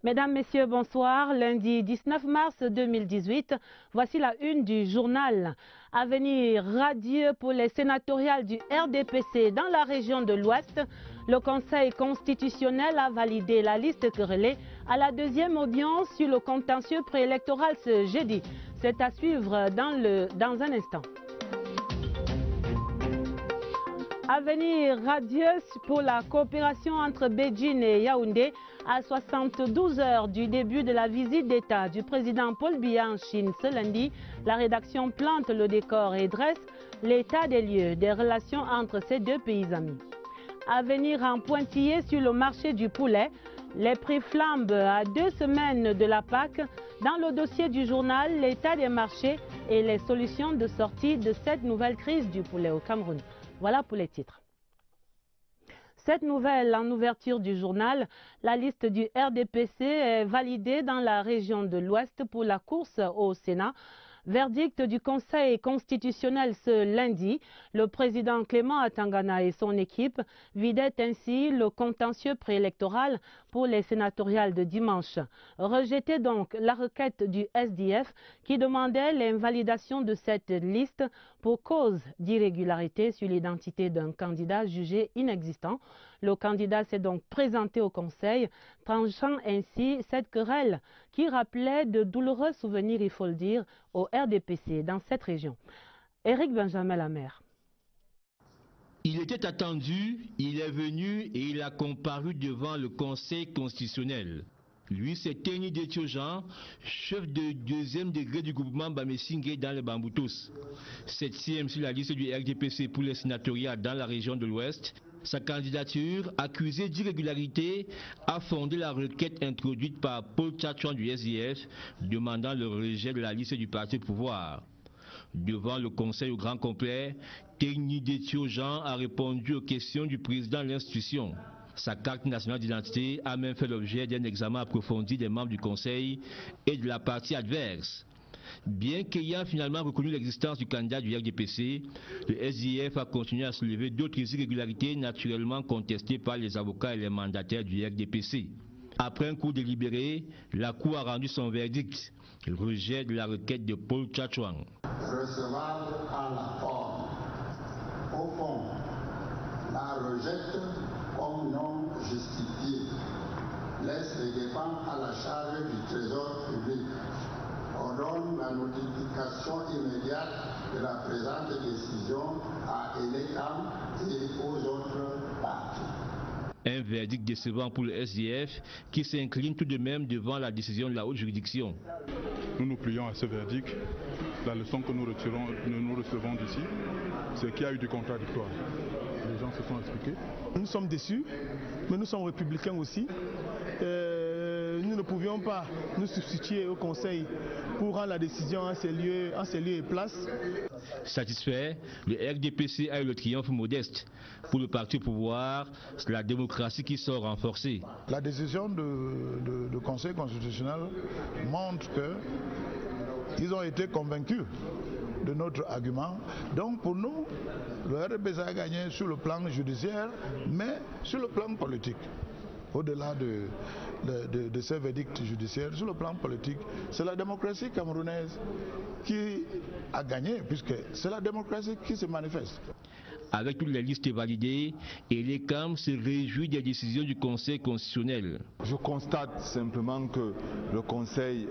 Mesdames, Messieurs, bonsoir. Lundi 19 mars 2018, voici la une du journal. Avenir radieux pour les sénatoriales du RDPC dans la région de l'Ouest. Le Conseil constitutionnel a validé la liste querellée à la deuxième audience sur le contentieux préélectoral ce jeudi. C'est à suivre dans un instant. Avenir radieux pour la coopération entre Beijing et Yaoundé à 72 heures du début de la visite d'État du président Paul Biya en Chine ce lundi. La rédaction plante le décor et dresse l'état des lieux des relations entre ces deux pays amis. Avenir en pointillé sur le marché du poulet. Les prix flambent à 2 semaines de la Pâque. Dans le dossier du journal, l'état des marchés et les solutions de sortie de cette nouvelle crise du poulet au Cameroun. Voilà pour les titres. Cette nouvelle en ouverture du journal, la liste du RDPC est validée dans la région de l'Ouest pour la course au Sénat. Verdict du Conseil constitutionnel ce lundi. Le président Clément Atangana et son équipe vidaient ainsi le contentieux préélectoral pour les sénatoriales de dimanche. Rejetait donc la requête du SDF qui demandait l'invalidation de cette liste pour cause d'irrégularité sur l'identité d'un candidat jugé inexistant. Le candidat s'est donc présenté au Conseil, tranchant ainsi cette querelle qui rappelait de douloureux souvenirs, il faut le dire, au RDPC dans cette région. Éric Benjamin Lamère. Il était attendu, il est venu et il a comparu devant le Conseil constitutionnel. Lui, c'est Teni Detiojan, chef de deuxième degré du groupement Bamesingé dans les Bamboutos. 7e sur la liste du RDPC pour les sénatoriales dans la région de l'Ouest. Sa candidature, accusée d'irrégularité, a fondé la requête introduite par Paul Tchatchouan du SDF, demandant le rejet de la liste du parti au pouvoir. Devant le Conseil au grand complet, Teni Detiojan a répondu aux questions du président de l'institution. Sa carte nationale d'identité a même fait l'objet d'un examen approfondi des membres du Conseil et de la partie adverse. Bien qu'ayant finalement reconnu l'existence du candidat du RDPC, le SDF a continué à soulever d'autres irrégularités naturellement contestées par les avocats et les mandataires du RDPC. Après un cours délibéré, la Cour a rendu son verdict, le rejet de la requête de Paul Tchatchouan. Recevable à la forme. Au fond, la rejette comme non justifiée. Laisse les dépenses à la charge du Trésor public. Ordonne la notification immédiate de la présente décision à ENECAM et aux autres parties. Un verdict décevant pour le SDF qui s'incline tout de même devant la décision de la haute juridiction. Nous nous plions à ce verdict. La leçon que nous recevons d'ici, c'est qu'il y a eu du contradictoire. Les gens se sont expliqués. Nous sommes déçus, mais nous sommes républicains aussi. Nous ne pouvions pas nous substituer au Conseil pour rendre la décision en ces lieux et places. Satisfait, le RDPC a eu le triomphe modeste. Pour le parti au pouvoir, c'est la démocratie qui sort renforcée. La décision du Conseil constitutionnel montre qu'ils ont été convaincus de notre argument. Donc pour nous, le RDPC a gagné sur le plan judiciaire, mais sur le plan politique. Au-delà de ces verdicts judiciaires, sur le plan politique, c'est la démocratie camerounaise qui a gagné, puisque c'est la démocratie qui se manifeste. Avec toutes les listes validées, ENECAM se réjouit des décisions du Conseil constitutionnel. Je constate simplement que le Conseil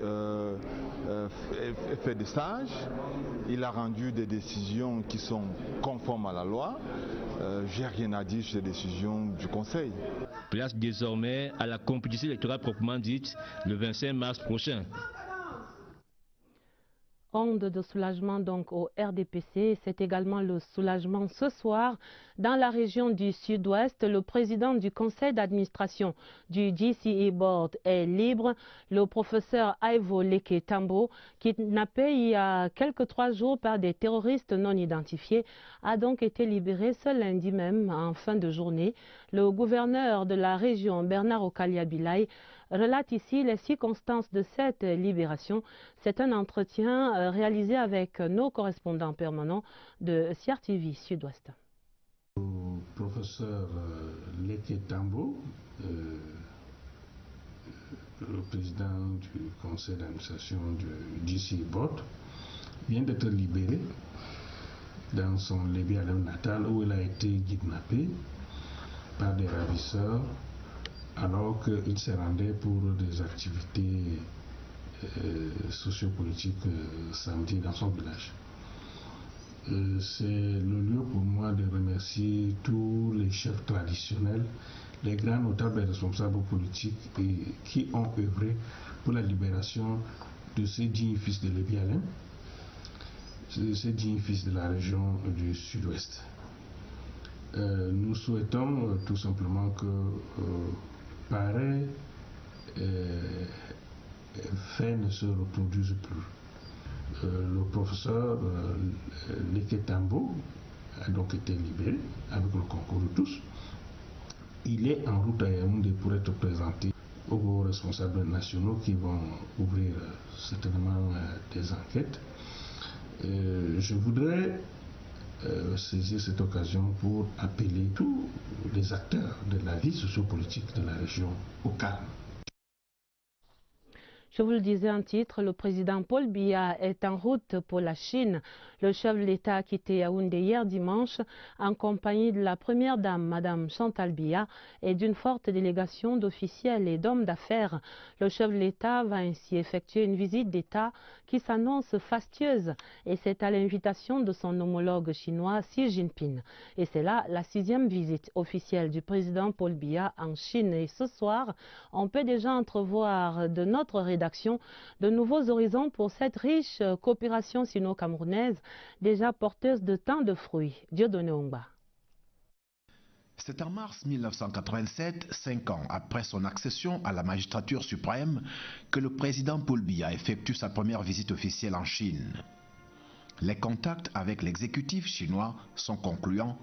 fait des sages, il a rendu des décisions qui sont conformes à la loi. J'ai rien à dire sur les décisions du Conseil. Place désormais à la compétition électorale proprement dite le 25 mars prochain. Onde de soulagement donc au RDPC, c'est également le soulagement ce soir dans la région du Sud-Ouest. Le président du conseil d'administration du DCE Board est libre. Le professeur Ivo Leke Tambo, kidnappé il y a quelques 3 jours par des terroristes non identifiés, a donc été libéré ce lundi même en fin de journée. Le gouverneur de la région, Bernard Okalia Bilay, relate ici les circonstances de cette libération. C'est un entretien réalisé avec nos correspondants permanents de CRTV Sud-Ouest. Le professeur Leke Tambo, le président du conseil d'administration du DC-Bot, vient d'être libéré dans son Lébialem natal où il a été kidnappé par des ravisseurs alors qu'il se rendait pour des activités sociopolitiques samedi dans son village. C'est le lieu pour moi de remercier tous les chefs traditionnels, les grands notables et responsables politiques qui ont œuvré pour la libération de ces dignes fils de Lébialem, ces dignes fils de la région du sud-ouest. Nous souhaitons tout simplement que pareil fait ne se reproduise plus. Le professeur Leketambo a donc été libéré avec le concours de tous. Il est en route à Yaoundé pour être présenté aux responsables nationaux qui vont ouvrir certainement des enquêtes. Je voudrais saisir cette occasion pour appeler tous les acteurs de la vie sociopolitique de la région au calme. Je vous le disais en titre, le président Paul Biya est en route pour la Chine. Le chef de l'État a quitté Yaoundé hier dimanche en compagnie de la première dame, Madame Chantal Biya, et d'une forte délégation d'officiels et d'hommes d'affaires. Le chef de l'État va ainsi effectuer une visite d'État qui s'annonce fastueuse, et c'est à l'invitation de son homologue chinois Xi Jinping. Et c'est là la 6e visite officielle du président Paul Biya en Chine. Et ce soir, on peut déjà entrevoir de notre rédaction de nouveaux horizons pour cette riche coopération sino-camerounaise déjà porteuse de tant de fruits. Dieudonné Ongba. C'est en mars 1987, 5 ans après son accession à la magistrature suprême, que le président Paul Biya effectue sa première visite officielle en Chine. Les contacts avec l'exécutif chinois sont concluants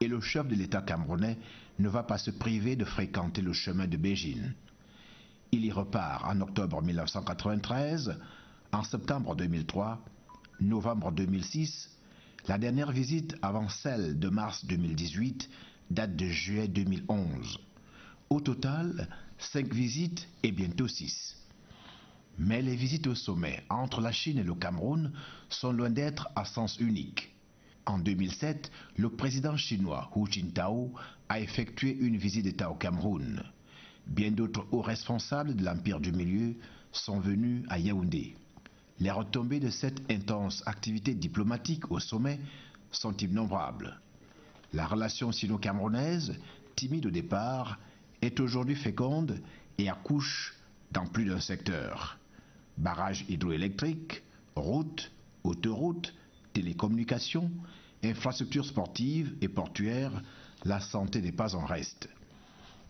et le chef de l'État camerounais ne va pas se priver de fréquenter le chemin de Beijing. Il y repart en octobre 1993, en septembre 2003, novembre 2006, la dernière visite avant celle de mars 2018 date de juillet 2011. Au total, 5 visites et bientôt 6. Mais les visites au sommet entre la Chine et le Cameroun sont loin d'être à sens unique. En 2007, le président chinois Hu Jintao a effectué une visite d'État au Cameroun. Bien d'autres hauts responsables de l'Empire du Milieu sont venus à Yaoundé. Les retombées de cette intense activité diplomatique au sommet sont innombrables. La relation sino-camerounaise, timide au départ, est aujourd'hui féconde et accouche dans plus d'un secteur. Barrages hydroélectriques, routes, autoroutes, télécommunications, infrastructures sportives et portuaires, la santé n'est pas en reste.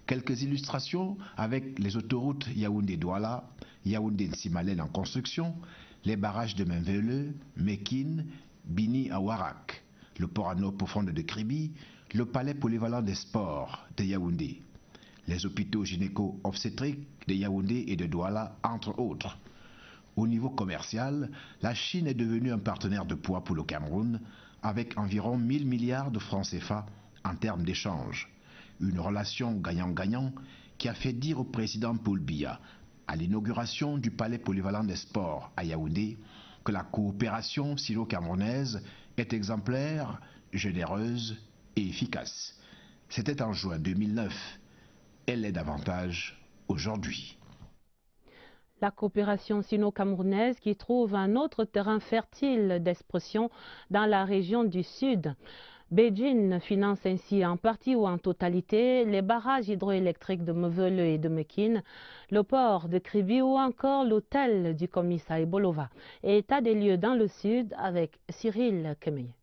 Quelques illustrations avec les autoroutes Yaoundé-Douala, Yaoundé-Nsimalène en construction, les barrages de Menvele, Mekine, Bini à Warak, le port à eau profonde de Kribi, le palais polyvalent des sports de Yaoundé, les hôpitaux gynéco-obstétriques de Yaoundé et de Douala, entre autres. Au niveau commercial, la Chine est devenue un partenaire de poids pour le Cameroun, avec environ 1000 milliards de francs CFA en termes d'échange. Une relation gagnant-gagnant qui a fait dire au président Paul Biya, à l'inauguration du palais polyvalent des sports à Yaoundé, que la coopération sino-camerounaise est exemplaire, généreuse et efficace. C'était en juin 2009. Elle l'est davantage aujourd'hui. La coopération sino-camerounaise qui trouve un autre terrain fertile d'expression dans la région du Sud. Beijing finance ainsi en partie ou en totalité les barrages hydroélectriques de Mevele et de Mekine, le port de Kribi ou encore l'hôtel du commissariat Bolova. Et état des lieux dans le Sud avec Cyril Kemeye.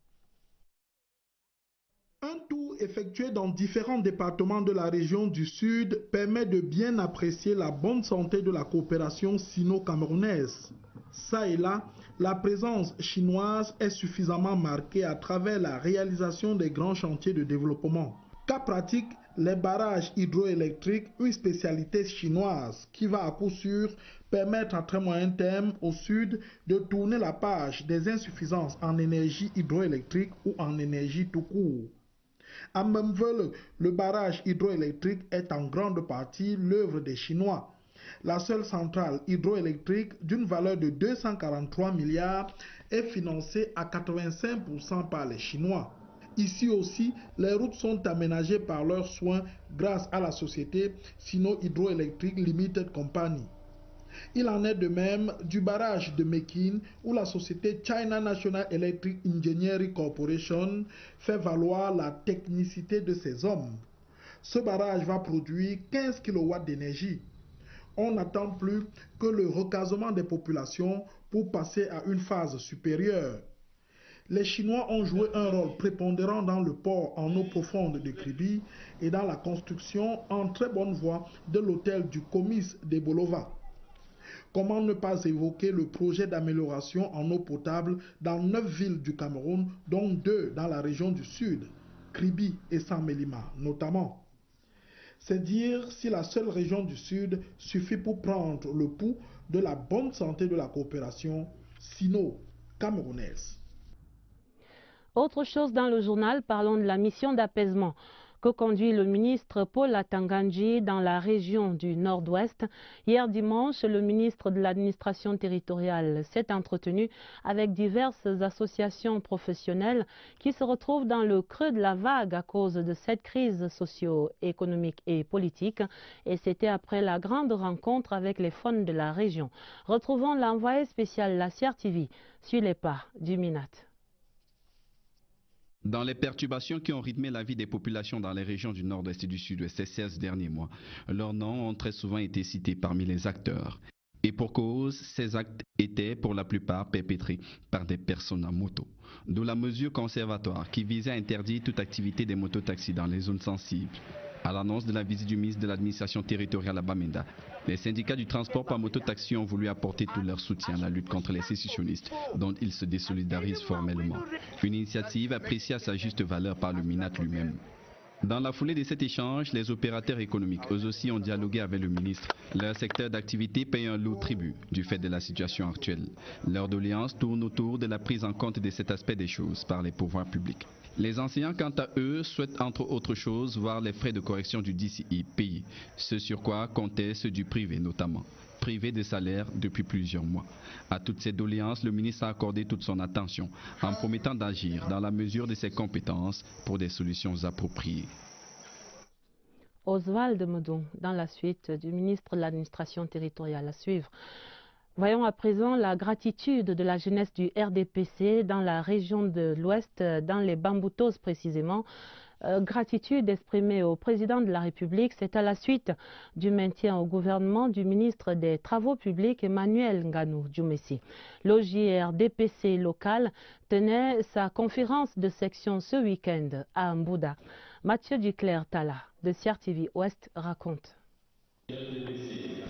Un tour effectué dans différents départements de la région du Sud permet de bien apprécier la bonne santé de la coopération sino-camerounaise. Ça et là, la présence chinoise est suffisamment marquée à travers la réalisation des grands chantiers de développement. Cas pratique, les barrages hydroélectriques, une spécialité chinoise qui va à coup sûr permettre à très moyen terme au Sud de tourner la page des insuffisances en énergie hydroélectrique ou en énergie tout court. À Memvele, le barrage hydroélectrique est en grande partie l'œuvre des Chinois. La seule centrale hydroélectrique d'une valeur de 243 milliards est financée à 85% par les Chinois. Ici aussi, les routes sont aménagées par leurs soins grâce à la société Sino Hydroelectric Limited Company. Il en est de même du barrage de Mekin où la société China National Electric Engineering Corporation fait valoir la technicité de ses hommes. Ce barrage va produire 15 kW d'énergie. On n'attend plus que le recasement des populations pour passer à une phase supérieure. Les Chinois ont joué un rôle prépondérant dans le port en eau profonde de Kribi et dans la construction en très bonne voie de l'hôtel du Comice de Bolova. Comment ne pas évoquer le projet d'amélioration en eau potable dans 9 villes du Cameroun, dont 2 dans la région du Sud, Kribi et Saint-Mélima notamment. C'est dire si la seule région du Sud suffit pour prendre le pouls de la bonne santé de la coopération sino-camerounaise. Autre chose dans le journal, parlons de la mission d'apaisement que conduit le ministre Paul Atangandji dans la région du Nord-Ouest. Hier dimanche, le ministre de l'administration territoriale s'est entretenu avec diverses associations professionnelles qui se retrouvent dans le creux de la vague à cause de cette crise socio-économique et politique. Et c'était après la grande rencontre avec les FON de la région. Retrouvons l'envoyé spécial La CRTV sur les pas du MINAT. Dans les perturbations qui ont rythmé la vie des populations dans les régions du Nord-Est et du Sud-Ouest ces 16 derniers mois, leurs noms ont très souvent été cités parmi les acteurs. Et pour cause, ces actes étaient pour la plupart perpétrés par des personnes à moto. D'où la mesure conservatoire qui visait à interdire toute activité des mototaxis dans les zones sensibles. À l'annonce de la visite du ministre de l'administration territoriale à Bamenda, les syndicats du transport par mototaxi ont voulu apporter tout leur soutien à la lutte contre les sécessionnistes, dont ils se désolidarisent formellement. Une initiative appréciée à sa juste valeur par le MINAT lui-même. Dans la foulée de cet échange, les opérateurs économiques, eux aussi, ont dialogué avec le ministre. Leur secteur d'activité paye un lourd tribut du fait de la situation actuelle. Leur doléance tourne autour de la prise en compte de cet aspect des choses par les pouvoirs publics. Les enseignants, quant à eux, souhaitent entre autres choses voir les frais de correction du DCI payés, ce sur quoi comptaient ceux du privé notamment, privé de salaire depuis plusieurs mois. À toutes ces doléances, le ministre a accordé toute son attention en promettant d'agir dans la mesure de ses compétences pour des solutions appropriées. Oswald Modon, dans la suite du ministre de l'administration territoriale à suivre. Voyons à présent la gratitude de la jeunesse du RDPC dans la région de l'Ouest, dans les Bamboutos précisément. Gratitude exprimée au président de la République, c'est à la suite du maintien au gouvernement du ministre des Travaux publics Emmanuel Nganou Djoumessi. L'OJR-DPC local tenait sa conférence de section ce week-end à Mbouda. Mathieu Duclerc-Tala de CRTV Ouest raconte.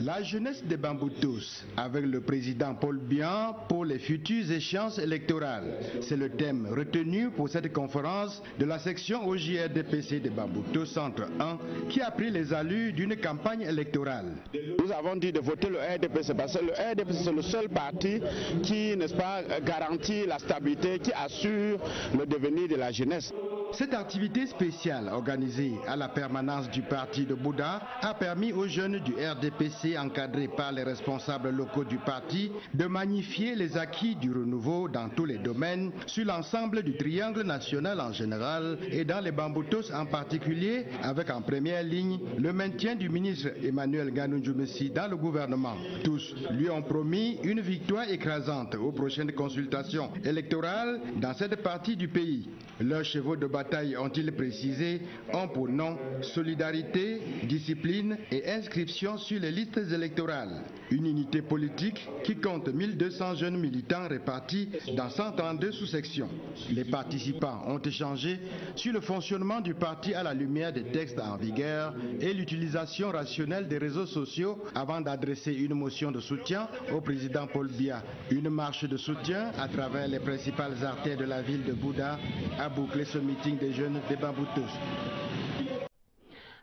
La jeunesse des Bamboutos avec le président Paul Biya pour les futures échéances électorales. C'est le thème retenu pour cette conférence de la section OJR-DPC de Bamboutos Centre 1 qui a pris les allures d'une campagne électorale. Nous avons dit de voter le RDPC parce que le RDPC c'est le seul parti qui, n'est-ce pas, garantit la stabilité, qui assure le devenir de la jeunesse. Cette activité spéciale organisée à la permanence du parti de Bouddha a permis aux jeunes du RDPC encadrés par les responsables locaux du parti de magnifier les acquis du renouveau dans tous les domaines sur l'ensemble du triangle national en général et dans les Bamboutos en particulier, avec en première ligne le maintien du ministre Emmanuel Nganou Djoumessi dans le gouvernement. Tous lui ont promis une victoire écrasante aux prochaines consultations électorales dans cette partie du pays. Leurs chevaux de bataille, ont-ils précisé, ont pour nom solidarité, discipline et inscription sur les listes électorales. Une unité politique qui compte 1200 jeunes militants répartis dans 132 sous-sections. Les participants ont échangé sur le fonctionnement du parti à la lumière des textes en vigueur et l'utilisation rationnelle des réseaux sociaux avant d'adresser une motion de soutien au président Paul Biya. Une marche de soutien à travers les principales artères de la ville de Bouddha a bouclé ce meeting des jeunes des Bamboutos.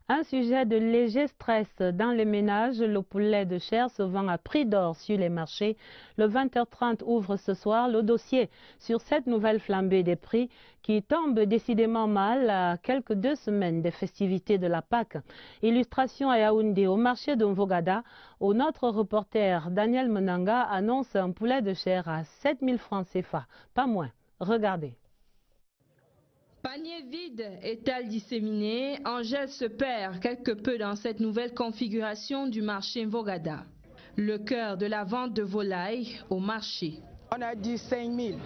Un sujet de léger stress dans les ménages, le poulet de chair se vend à prix d'or sur les marchés. Le 20h30 ouvre ce soir le dossier sur cette nouvelle flambée des prix qui tombe décidément mal à quelques 2 semaines des festivités de la Pâque. Illustration à Yaoundé au marché de Mvogada, où notre reporter Daniel Menanga annonce un poulet de chair à 7 000 francs CFA, pas moins. Regardez. Panier vide, étal disséminé, Angèle se perd quelque peu dans cette nouvelle configuration du marché Mvogada. Le cœur de la vente de volailles au marché. On a dit 5 000.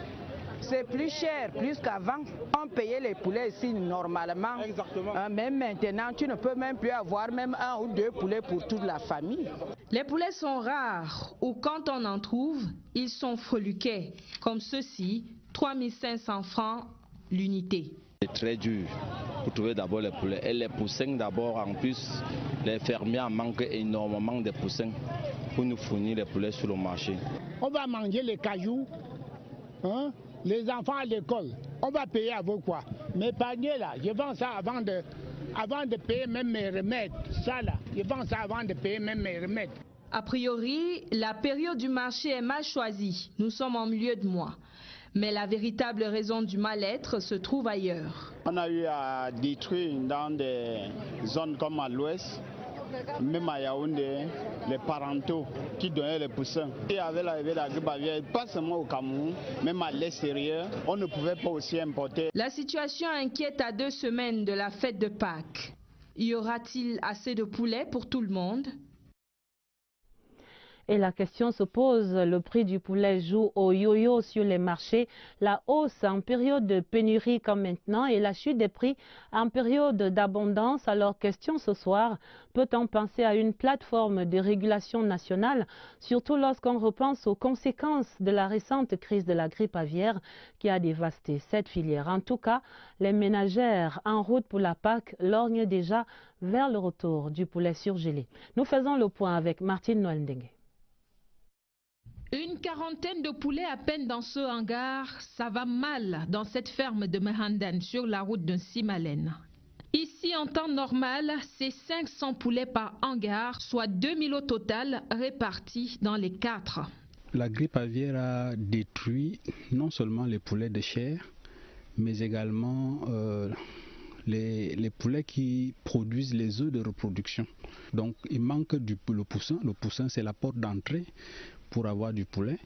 C'est plus cher, plus qu'avant. On payait les poulets ici normalement. Exactement. Même maintenant, tu ne peux même plus avoir même 1 ou 2 poulets pour toute la famille. Les poulets sont rares ou quand on en trouve, ils sont freluquets. Comme ceux-ci, 3 500 francs l'unité. C'est très dur pour trouver d'abord les poulets. Et les poussins d'abord, en plus, les fermiers manquent énormément de poussins pour nous fournir les poulets sur le marché. On va manger les cailloux, hein? Les enfants à l'école. On va payer avec quoi? Mes paniers là, je vends ça avant de payer même mes remèdes. Ça là, je vends ça avant de payer même mes remèdes. A priori, la période du marché est mal choisie. Nous sommes en milieu de mois. Mais la véritable raison du mal-être se trouve ailleurs. On a eu à détruire dans des zones comme à l'ouest, même à Yaoundé, les parentaux qui donnaient les poussins. Et avec l'arrivée de la grippe aviaire, pas seulement au Cameroun, même à l'extérieur, on ne pouvait pas aussi importer. La situation inquiète à 2 semaines de la fête de Pâques. Y aura-t-il assez de poulets pour tout le monde ? Et la question se pose, le prix du poulet joue au yo-yo sur les marchés. La hausse en période de pénurie comme maintenant et la chute des prix en période d'abondance. Alors question ce soir, peut-on penser à une plateforme de régulation nationale, surtout lorsqu'on repense aux conséquences de la récente crise de la grippe aviaire qui a dévasté cette filière. En tout cas, les ménagères en route pour la Pâque lorgnent déjà vers le retour du poulet surgelé. Nous faisons le point avec Martine Noël-Ndengue. Une quarantaine de poulets à peine dans ce hangar, ça va mal dans cette ferme de Mehandan sur la route de Simalen. Ici, en temps normal, c'est 500 poulets par hangar, soit 2000 au total répartis dans les 4. La grippe aviaire a détruit non seulement les poulets de chair, mais également les poulets qui produisent les œufs de reproduction. Donc il manque le poussin. Le poussin, c'est la porte d'entrée pour avoir du poulet.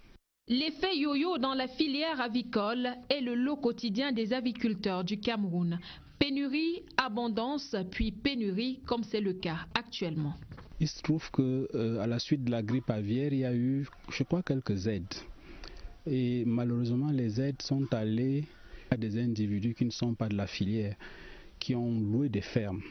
L'effet yo-yo dans la filière avicole est le lot quotidien des aviculteurs du Cameroun. Pénurie, abondance, puis pénurie, comme c'est le cas actuellement. Il se trouve qu'à la suite de la grippe aviaire, il y a eu, je crois, quelques aides. Et malheureusement, les aides sont allées à des individus qui ne sont pas de la filière, qui ont loué des fermes.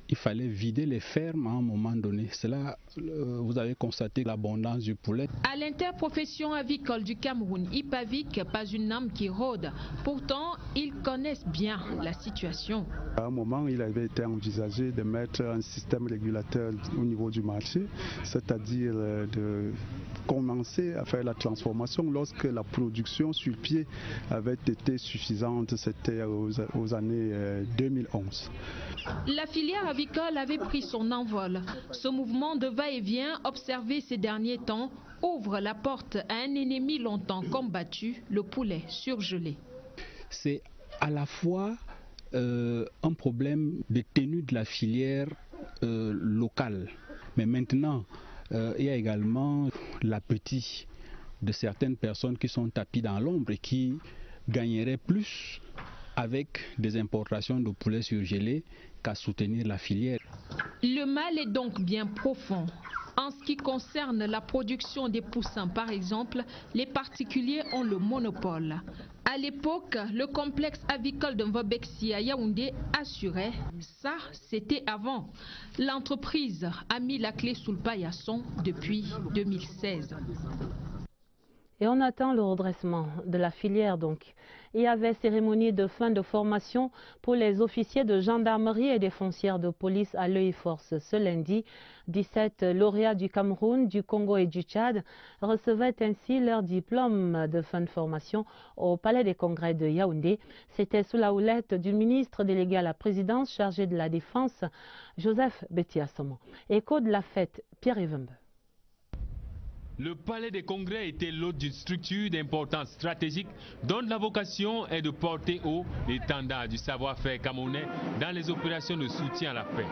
Il fallait vider les fermes à un moment donné. C'est là, vous avez constaté l'abondance du poulet. À l'interprofession avicole du Cameroun, IPAVIC, pas une âme qui rôde. Pourtant, ils connaissent bien la situation. À un moment, il avait été envisagé de mettre un système régulateur au niveau du marché, c'est-à-dire de commencer à faire la transformation lorsque la production sur pied avait été suffisante. C'était aux années 2011. La filière avicole avait pris son envol. Ce mouvement de va-et-vient observé ces derniers temps ouvre la porte à un ennemi longtemps combattu, le poulet surgelé. C'est à la fois un problème de tenue de la filière locale, mais maintenant il y a également l'appétit de certaines personnes qui sont tapies dans l'ombre et qui gagneraient plus avec des importations de poulets surgelés qu'à soutenir la filière. Le mal est donc bien profond. En ce qui concerne la production des poussins, par exemple, les particuliers ont le monopole. À l'époque, le complexe avicole de Mvobexi à Yaoundé assurait, ça c'était avant. L'entreprise a mis la clé sous le paillasson depuis 2016. Et on attend le redressement de la filière donc. Il y avait cérémonie de fin de formation pour les officiers de gendarmerie et des foncières de police à l'œil force ce lundi. 17 lauréats du Cameroun, du Congo et du Tchad recevaient ainsi leur diplôme de fin de formation au Palais des Congrès de Yaoundé. C'était sous la houlette du ministre délégué à la présidence chargé de la Défense, Joseph Betiassomo. Écho de la fête, Pierre Evembe. Le Palais des Congrès était l'hôte d'une structure d'importance stratégique dont la vocation est de porter haut l'étendard du savoir-faire camerounais dans les opérations de soutien à la paix.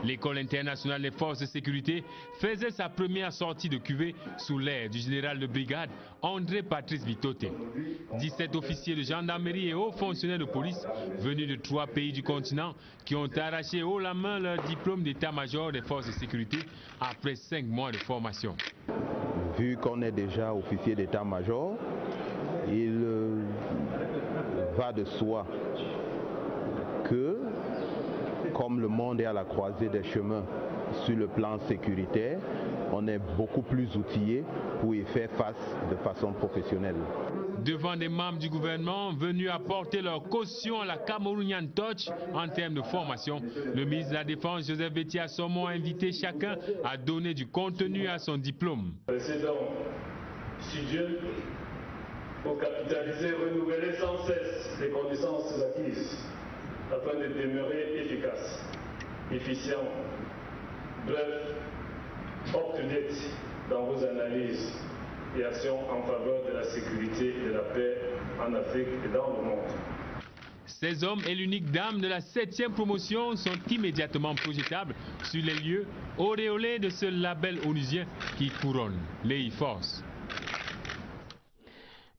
L'École internationale des forces de sécurité faisait sa première sortie de cuvée sous l'ère du général de brigade André Patrice Bitoté. 17 officiers de gendarmerie et hauts fonctionnaires de police venus de 3 pays du continent qui ont arraché haut la main leur diplôme d'état-major des forces de sécurité après 5 mois de formation. Vu qu'on est déjà officier d'état-major, il va de soi que, comme le monde est à la croisée des chemins sur le plan sécuritaire, on est beaucoup plus outillé pour y faire face de façon professionnelle. Devant des membres du gouvernement venus apporter leur caution à la Camerounian Touch en termes de formation, le ministre de la Défense, Joseph Betiassomo, a invité chacun à donner du contenu à son diplôme. Précédent, studieux, pour capitaliser et renouveler sans cesse les connaissances acquises, afin de demeurer efficace, efficient, bref, up-to-date dans vos analyses et actions en faveur de la sécurité et de la paix en Afrique et dans le monde. Ces hommes et l'unique dame de la 7e promotion sont immédiatement projetables sur les lieux auréolés de ce label onusien qui couronne les forces.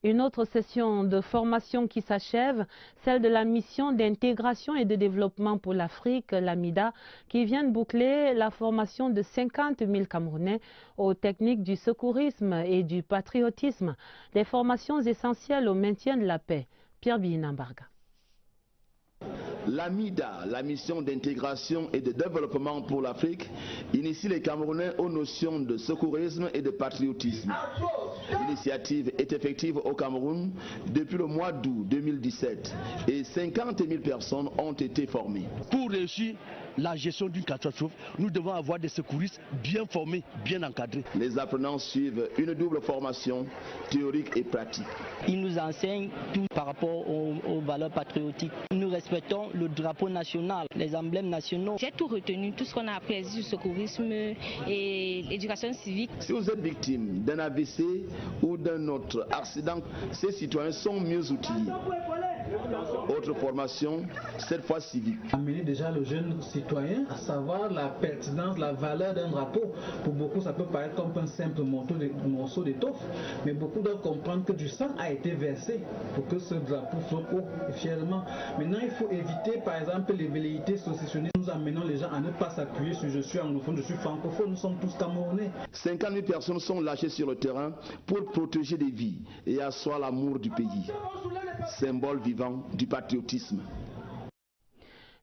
Une autre session de formation qui s'achève, celle de la mission d'intégration et de développement pour l'Afrique, l'AMIDA, qui vient de boucler la formation de 50 000 Camerounais aux techniques du secourisme et du patriotisme, des formations essentielles au maintien de la paix. Pierre Bihinambarga. L'AMIDA, la mission d'intégration et de développement pour l'Afrique, initie les Camerounais aux notions de secourisme et de patriotisme. L'initiative est effective au Cameroun depuis le mois d'août 2017 et 50 000 personnes ont été formées. Pour réussir la gestion d'une catastrophe, nous devons avoir des secouristes bien formés, bien encadrés. Les apprenants suivent une double formation théorique et pratique. Ils nous enseignent tout par rapport aux valeurs patriotiques. Nous respectons le drapeau national, les emblèmes nationaux. J'ai tout retenu, tout ce qu'on a appris sur le secourisme et l'éducation civique. Si vous êtes victime d'un AVC ou d'un autre accident, ces citoyens sont mieux outillés. Autre formation, cette fois civique. Amener déjà le jeune citoyen à savoir la pertinence, la valeur d'un drapeau. Pour beaucoup, ça peut paraître comme un simple morceau d'étoffe, mais beaucoup doivent comprendre que du sang a été versé pour que ce drapeau flotte haut et fièrement. Maintenant, il faut éviter, par exemple, les velléités saucissonnées. Nous amenons les gens à ne pas s'appuyer sur je suis anglophone, je suis francophone, nous sommes tous camerounais. 50 000 personnes sont lâchées sur le terrain pour protéger des vies et asseoir l'amour du pays. Symbole vivant du patriotisme.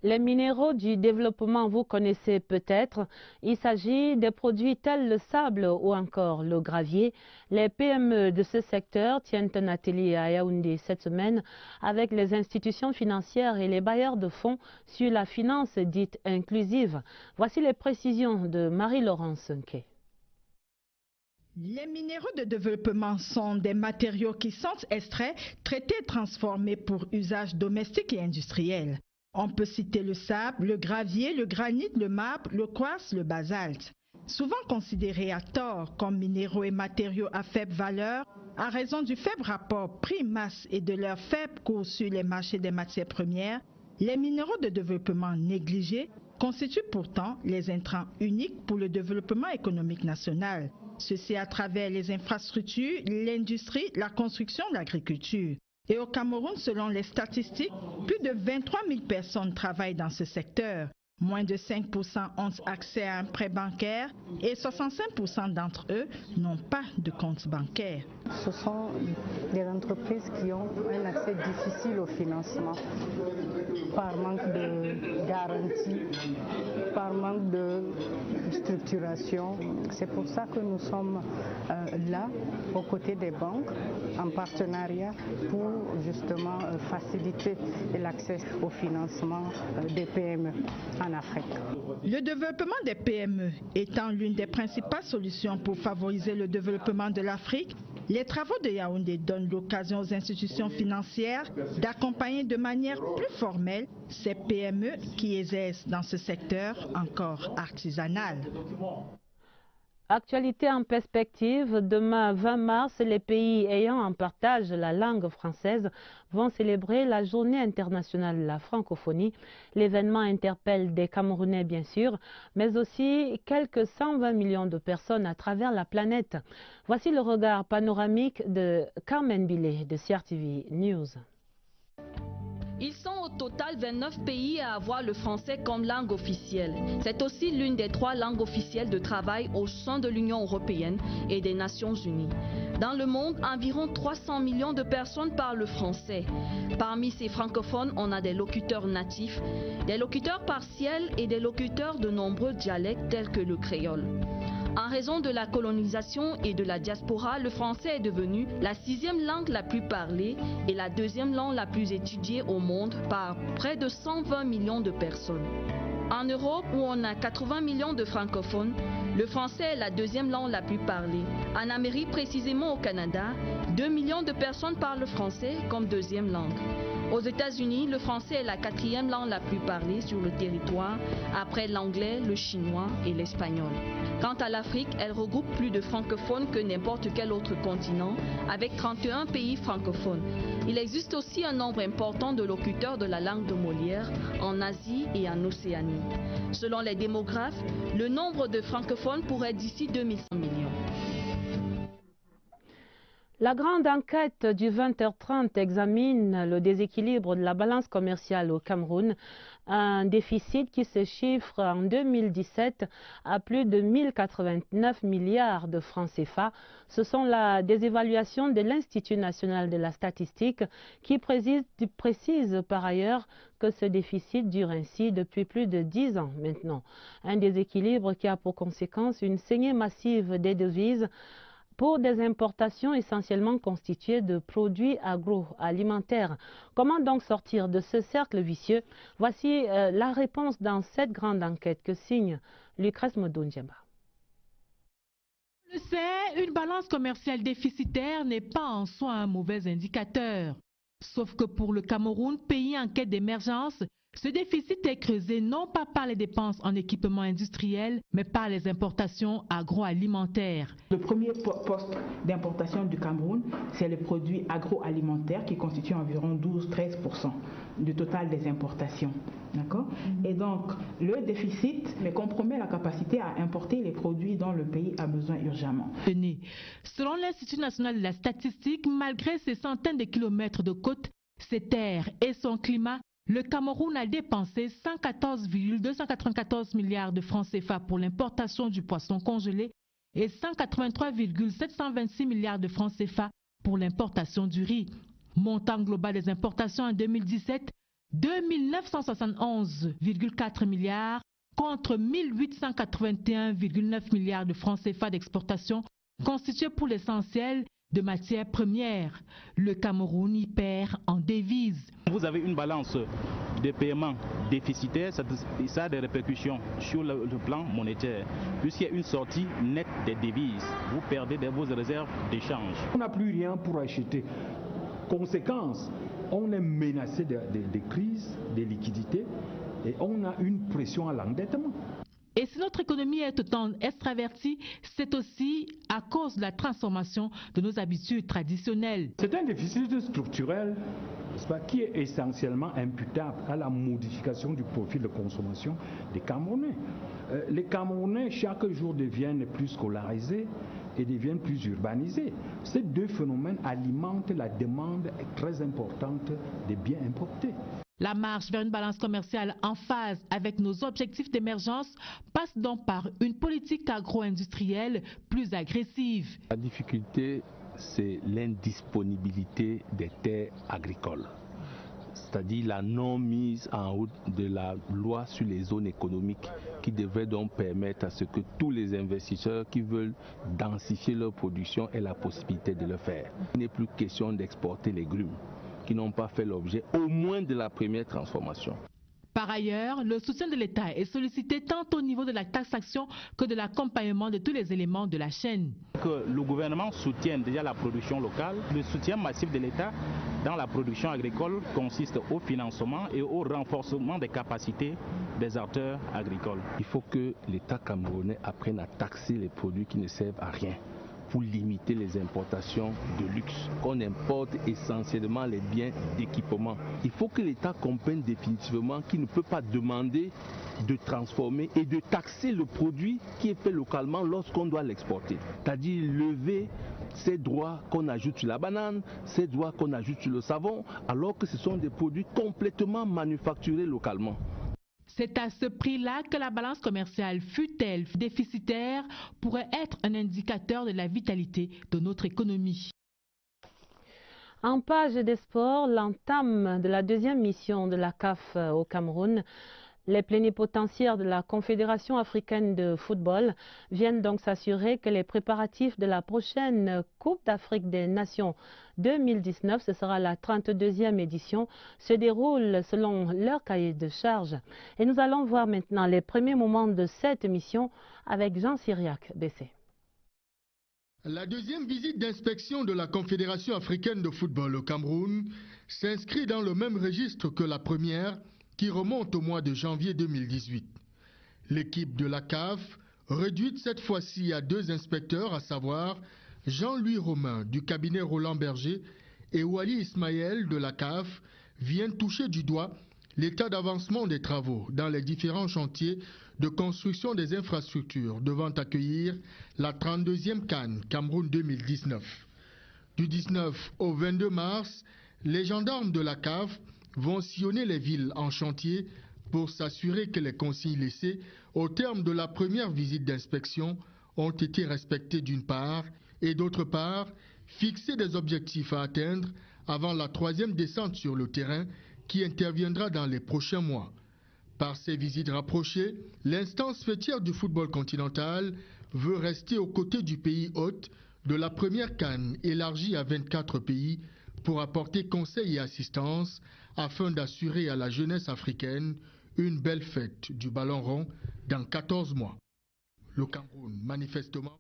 Les minéraux du développement, vous connaissez peut-être. Il s'agit des produits tels le sable ou encore le gravier. Les PME de ce secteur tiennent un atelier à Yaoundé cette semaine avec les institutions financières et les bailleurs de fonds sur la finance dite inclusive. Voici les précisions de Marie-Laurence Nke. Les minéraux de développement sont des matériaux qui sont extraits, traités et transformés pour usage domestique et industriel. On peut citer le sable, le gravier, le granit, le marbre, le quartz, le basalte. Souvent considérés à tort comme minéraux et matériaux à faible valeur, en raison du faible rapport prix-masse et de leur faible coût sur les marchés des matières premières, les minéraux de développement négligés constituent pourtant les intrants uniques pour le développement économique national. Ceci à travers les infrastructures, l'industrie, la construction, l'agriculture. Et au Cameroun, selon les statistiques, plus de 23 000 personnes travaillent dans ce secteur. Moins de 5% ont accès à un prêt bancaire et 65% d'entre eux n'ont pas de compte bancaire. Ce sont des entreprises qui ont un accès difficile au financement par manque de garantie, par manque manque de structuration. C'est pour ça que nous sommes là, aux côtés des banques, en partenariat pour justement faciliter l'accès au financement des PME en Afrique. Le développement des PME étant l'une des principales solutions pour favoriser le développement de l'Afrique, les travaux de Yaoundé donnent l'occasion aux institutions financières d'accompagner de manière plus formelle ces PME qui exercent dans ce secteur encore artisanal. Actualité en perspective, demain 20 mars, les pays ayant en partage la langue française vont célébrer la journée internationale de la francophonie. L'événement interpelle des Camerounais bien sûr, mais aussi quelques 120 millions de personnes à travers la planète. Voici le regard panoramique de Carmen Billet de CRTV News. Ils sont au total 29 pays à avoir le français comme langue officielle. C'est aussi l'une des 3 langues officielles de travail au sein de l'Union européenne et des Nations unies. Dans le monde, environ 300 millions de personnes parlent le français. Parmi ces francophones, on a des locuteurs natifs, des locuteurs partiels et des locuteurs de nombreux dialectes tels que le créole. En raison de la colonisation et de la diaspora, le français est devenu la 6e langue la plus parlée et la 2e langue la plus étudiée au monde par près de 120 millions de personnes. En Europe, où on a 80 millions de francophones, le français est la 2e langue la plus parlée. En Amérique, précisément au Canada, 2 millions de personnes parlent le français comme 2e langue. Aux États-Unis, le français est la 4e langue la plus parlée sur le territoire, après l'anglais, le chinois et l'espagnol. Quant à l'Afrique, elle regroupe plus de francophones que n'importe quel autre continent, avec 31 pays francophones. Il existe aussi un nombre important de locuteurs de la langue de Molière en Asie et en Océanie. Selon les démographes, le nombre de francophones pourrait d'ici 2100 millions. La grande enquête du 20h30 examine le déséquilibre de la balance commerciale au Cameroun, un déficit qui se chiffre en 2017 à plus de 1089 milliards de francs CFA. Ce sont des évaluations de l'Institut national de la statistique qui précise par ailleurs que ce déficit dure ainsi depuis plus de 10 ans maintenant. Un déséquilibre qui a pour conséquence une saignée massive des devises pour des importations essentiellement constituées de produits agroalimentaires. Comment donc sortir de ce cercle vicieux? Voici la réponse dans cette grande enquête que signe Lucrèce Modondiamba. On le sait, une balance commerciale déficitaire n'est pas en soi un mauvais indicateur. Sauf que pour le Cameroun, pays en quête d'émergence, ce déficit est creusé non pas par les dépenses en équipement industriel, mais par les importations agroalimentaires. Le premier poste d'importation du Cameroun, c'est les produits agroalimentaires qui constituent environ 12-13% du total des importations. D'accord ? Et donc, le déficit compromet la capacité à importer les produits dont le pays a besoin urgemment. Selon l'Institut national de la statistique, malgré ses centaines de kilomètres de côtes, ses terres et son climat, le Cameroun a dépensé 114,294 milliards de francs CFA pour l'importation du poisson congelé et 183,726 milliards de francs CFA pour l'importation du riz. Montant global des importations en 2017, 2971,4 milliards contre 1881,9 milliards de francs CFA d'exportation constitués pour l'essentiel de matières premières. Le Cameroun y perd en devises. Vous avez une balance de paiement déficitaire, ça a des répercussions sur le plan monétaire. Puisqu'il y a une sortie nette des devises, vous perdez vos réserves d'échange. On n'a plus rien pour acheter. Conséquence, on est menacé de crises, de liquidités et on a une pression à l'endettement. Et si notre économie est autant extravertie, c'est aussi à cause de la transformation de nos habitudes traditionnelles. C'est un déficit structurel qui est essentiellement imputable à la modification du profil de consommation des Camerounais. Les Camerounais, chaque jour, deviennent plus scolarisés et deviennent plus urbanisés. Ces deux phénomènes alimentent la demande très importante des biens importés. La marche vers une balance commerciale en phase avec nos objectifs d'émergence passe donc par une politique agro-industrielle plus agressive. La difficulté, c'est l'indisponibilité des terres agricoles. c'est-à-dire la non-mise en route de la loi sur les zones économiques qui devrait donc permettre à ce que tous les investisseurs qui veulent densifier leur production aient la possibilité de le faire. Il n'est plus question d'exporter les grumes qui n'ont pas fait l'objet au moins de la première transformation. Par ailleurs, le soutien de l'État est sollicité tant au niveau de la taxation que de l'accompagnement de tous les éléments de la chaîne. Que le gouvernement soutienne déjà la production locale. Le soutien massif de l'État dans la production agricole consiste au financement et au renforcement des capacités des acteurs agricoles. Il faut que l'État camerounais apprenne à taxer les produits qui ne servent à rien, pour limiter les importations de luxe, qu'on importe essentiellement les biens d'équipement. Il faut que l'État comprenne définitivement qu'il ne peut pas demander de transformer et de taxer le produit qui est fait localement lorsqu'on doit l'exporter. C'est-à-dire lever ces droits qu'on ajoute sur la banane, ces droits qu'on ajoute sur le savon, alors que ce sont des produits complètement manufacturés localement. C'est à ce prix-là que la balance commerciale, fût-elle déficitaire, pourrait être un indicateur de la vitalité de notre économie. En page des sports, l'entame de la deuxième mission de la CAF au Cameroun. Les plénipotentiaires de la Confédération africaine de football viennent donc s'assurer que les préparatifs de la prochaine Coupe d'Afrique des Nations 2019, ce sera la 32e édition, se déroulent selon leur cahier de charge. Et nous allons voir maintenant les premiers moments de cette mission avec Jean Cyriac, BC. La deuxième visite d'inspection de la Confédération africaine de football au Cameroun s'inscrit dans le même registre que la première, qui remonte au mois de janvier 2018. L'équipe de la CAF, réduite cette fois-ci à 2 inspecteurs, à savoir Jean-Louis Romain du cabinet Roland Berger et Wali Ismaël de la CAF, viennent toucher du doigt l'état d'avancement des travaux dans les différents chantiers de construction des infrastructures devant accueillir la 32e CAN Cameroun 2019. Du 19 au 22 mars, les gendarmes de la CAF vont sillonner les villes en chantier pour s'assurer que les consignes laissées au terme de la première visite d'inspection ont été respectées d'une part et d'autre part, fixer des objectifs à atteindre avant la 3e descente sur le terrain qui interviendra dans les prochains mois. Par ces visites rapprochées, l'instance fêtière du football continental veut rester aux côtés du pays hôte de la première CAN élargie à 24 pays pour apporter conseil et assistance afin d'assurer à la jeunesse africaine une belle fête du ballon rond dans 14 mois. Le Cameroun, manifestement...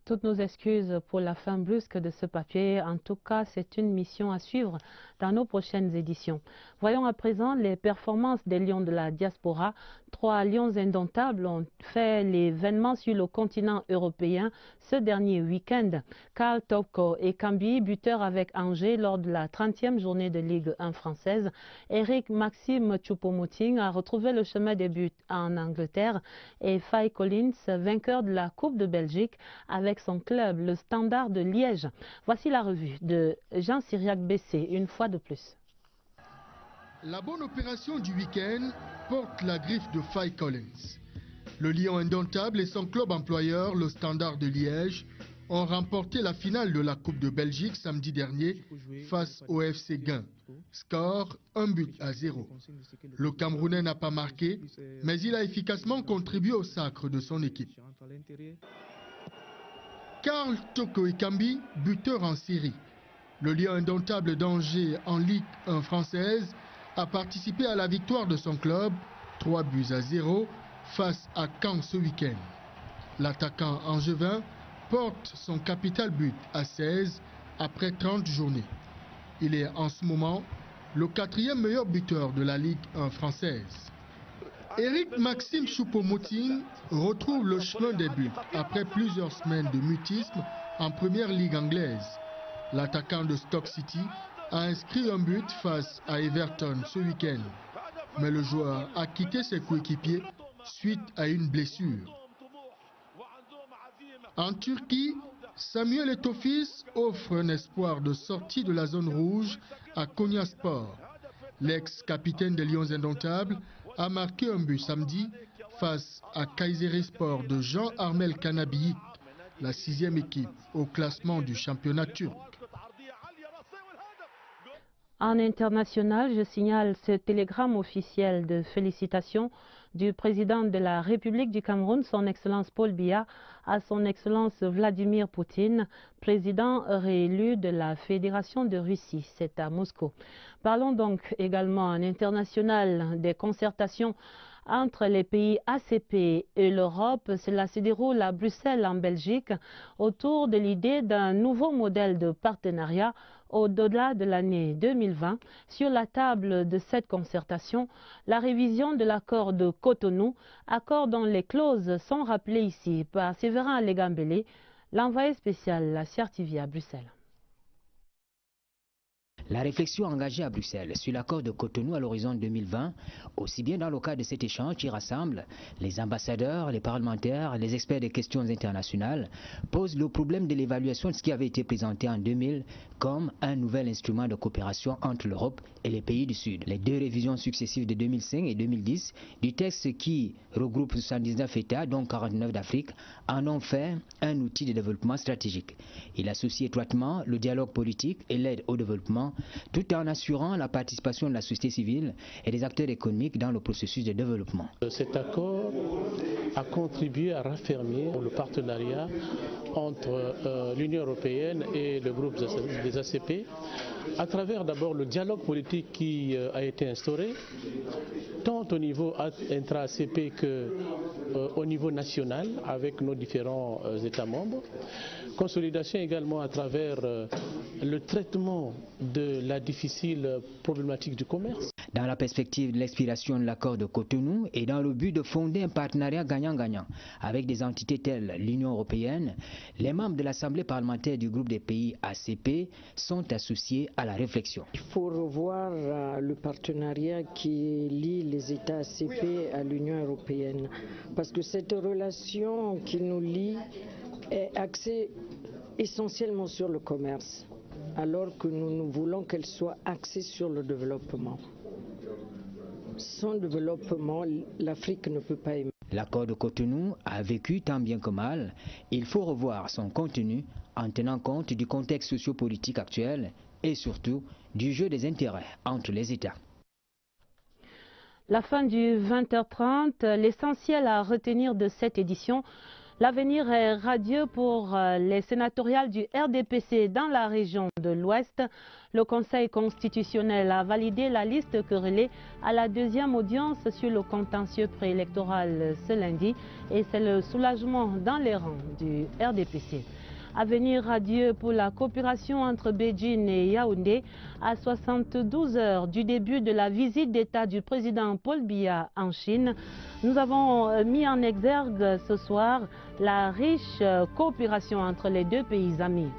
Toutes nos excuses pour la fin brusque de ce papier. En tout cas, c'est une mission à suivre dans nos prochaines éditions. Voyons à présent les performances des Lions de la diaspora. 3 Lions indomptables ont fait l'événement sur le continent européen ce dernier week-end. Karl Topko et Kambi, buteurs avec Angers lors de la 30e journée de Ligue 1 française. Eric Maxime Choupo-Moting a retrouvé le chemin des buts en Angleterre. Et Faye Collins, vainqueur de la Coupe de Belgique avec son club, le Standard de Liège. Voici la revue de Jean Cyriac BC, une fois de plus. La bonne opération du week-end porte la griffe de Faye Collins. Le Lion indomptable et son club employeur, le Standard de Liège, ont remporté la finale de la Coupe de Belgique samedi dernier face au FC Gand. Score 1-0. Le Camerounais n'a pas marqué, mais il a efficacement contribué au sacre de son équipe. Karl Toko Ekambi, buteur en série. Le Lion indomptable d'Angers en Ligue 1 française a participé à la victoire de son club, 3-0, face à Caen ce week-end. L'attaquant angevin porte son capital but à 16 après 30 journées. Il est en ce moment le 4e meilleur buteur de la Ligue 1 française. Eric Maxime Choupo-Moting retrouve le chemin des buts après plusieurs semaines de mutisme en première ligue anglaise. L'attaquant de Stoke City a inscrit un but face à Everton ce week-end. Mais le joueur a quitté ses coéquipiers suite à une blessure. En Turquie, Samuel Etofis offre un espoir de sortie de la zone rouge à Konyaspor. L'ex-capitaine des Lions indomptables a marqué un but samedi face à Kayserispor de Jean Armel Kanabi, la 6e équipe au classement du championnat turc. En international, je signale ce télégramme officiel de félicitations du président de la République du Cameroun, son Excellence Paul Biya, à son Excellence Vladimir Poutine, président réélu de la Fédération de Russie. C'est à Moscou. Parlons donc également en international des concertations entre les pays ACP et l'Europe. Cela se déroule à Bruxelles, en Belgique, autour de l'idée d'un nouveau modèle de partenariat au-delà de l'année 2020. Sur la table de cette concertation, la révision de l'accord de Cotonou, accord dont les clauses sont rappelées ici par Séverin Legambélé, l'envoyé spécial à CRTV à Bruxelles. La réflexion engagée à Bruxelles sur l'accord de Cotonou à l'horizon 2020, aussi bien dans le cadre de cet échange qui rassemble les ambassadeurs, les parlementaires, les experts des questions internationales, pose le problème de l'évaluation de ce qui avait été présenté en 2000 comme un nouvel instrument de coopération entre l'Europe et les pays du Sud. Les deux révisions successives de 2005 et 2010 du texte qui regroupe 79 États, dont 49 d'Afrique, en ont fait un outil de développement stratégique. Il associe étroitement le dialogue politique et l'aide au développement, tout en assurant la participation de la société civile et des acteurs économiques dans le processus de développement. Cet accord a contribué à raffermir le partenariat entre l'Union européenne et le groupe des ACP, à travers d'abord le dialogue politique qui a été instauré, tant au niveau intra-ACP qu'au niveau national avec nos différents États membres. Consolidation également à travers le traitement de la difficile problématique du commerce. Dans la perspective de l'expiration de l'accord de Cotonou et dans le but de fonder un partenariat gagnant-gagnant avec des entités telles l'Union européenne, les membres de l'Assemblée parlementaire du groupe des pays ACP sont associés à la réflexion. Il faut revoir le partenariat qui lie les États ACP à l'Union européenne, parce que cette relation qui nous lie est axée essentiellement sur le commerce, alors que nous voulons qu'elle soit axée sur le développement. Sans développement, l'Afrique ne peut pas aimer. L'accord de Cotonou a vécu tant bien que mal. Il faut revoir son contenu en tenant compte du contexte sociopolitique actuel et surtout du jeu des intérêts entre les États. La fin du 20h30, l'essentiel à retenir de cette édition. L'avenir est radieux pour les sénatoriales du RDPC dans la région de l'Ouest. Le Conseil constitutionnel a validé la liste querellée à la deuxième audience sur le contentieux préélectoral ce lundi et c'est le soulagement dans les rangs du RDPC. Avenir radieux pour la coopération entre Beijing et Yaoundé à 72 heures du début de la visite d'État du président Paul Biya en Chine. Nous avons mis en exergue ce soir la riche coopération entre les deux pays amis.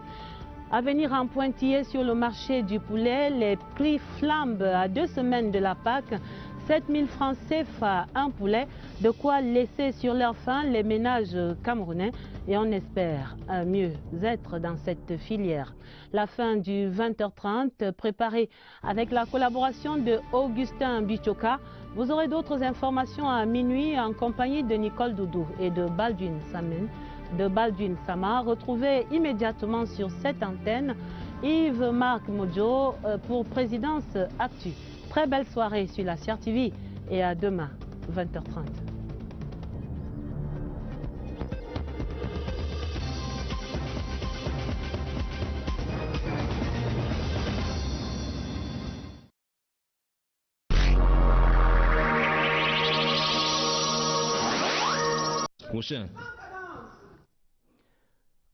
Avenir en pointillé sur le marché du poulet, les prix flambent à 2 semaines de la Pâques. 7 000 francs CFA un poulet, de quoi laisser sur leur faim les ménages camerounais et on espère mieux être dans cette filière. La fin du 20h30 préparée avec la collaboration de Augustin Bichoka. Vous aurez d'autres informations à minuit en compagnie de Nicole Doudou et de Baldwin Sama. Retrouvez immédiatement sur cette antenne Yves-Marc Modjo pour Présidence Actu. Très belle soirée sur la CRTV et à demain, 20h30. Prochain.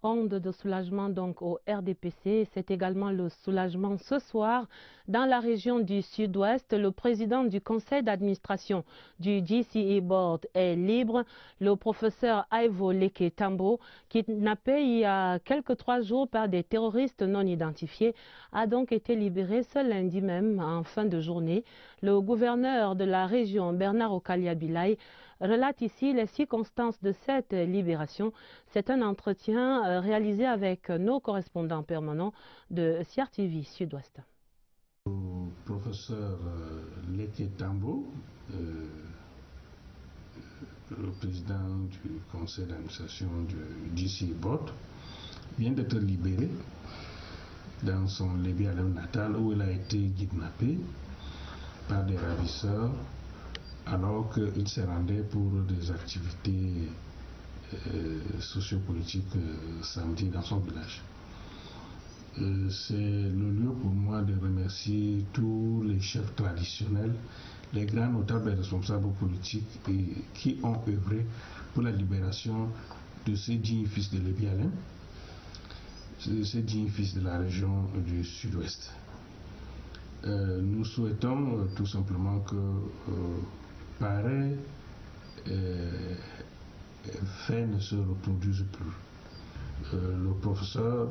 Onde de soulagement donc au RDPC, c'est également le soulagement ce soir dans la région du Sud-Ouest. Le président du conseil d'administration du DCE Board est libre. Le professeur Aivo Leke Tambo, kidnappé il y a quelques 3 jours par des terroristes non identifiés, a donc été libéré ce lundi même en fin de journée. Le gouverneur de la région, Bernard Okalia-Bilay, relate ici les circonstances de cette libération. C'est un entretien réalisé avec nos correspondants permanents de CRTV Sud-Ouest. Le professeur Leke Tambo, le président du conseil d'administration du DCE Board, vient d'être libéré dans son Lébialem natal où il a été kidnappé par des ravisseurs alors qu'il se rendait pour des activités sociopolitiques samedi dans son village. C'est le lieu pour moi de remercier tous les chefs traditionnels, les grands notables et responsables politiques qui ont œuvré pour la libération de ces dignes fils de Lébialem, ces dignes fils de la région du sud-ouest. Nous souhaitons tout simplement que pareil fait ne se reproduise plus. Le professeur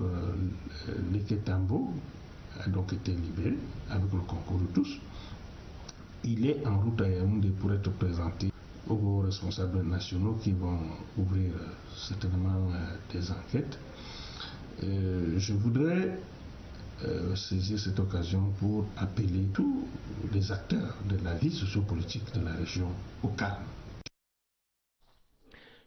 Leke Tambo a donc été libéré avec le concours de tous. Il est en route à Yaoundé pour être présenté aux responsables nationaux qui vont ouvrir certainement des enquêtes. Je voudrais saisir cette occasion pour appeler tous les acteurs de la vie sociopolitique de la région au calme.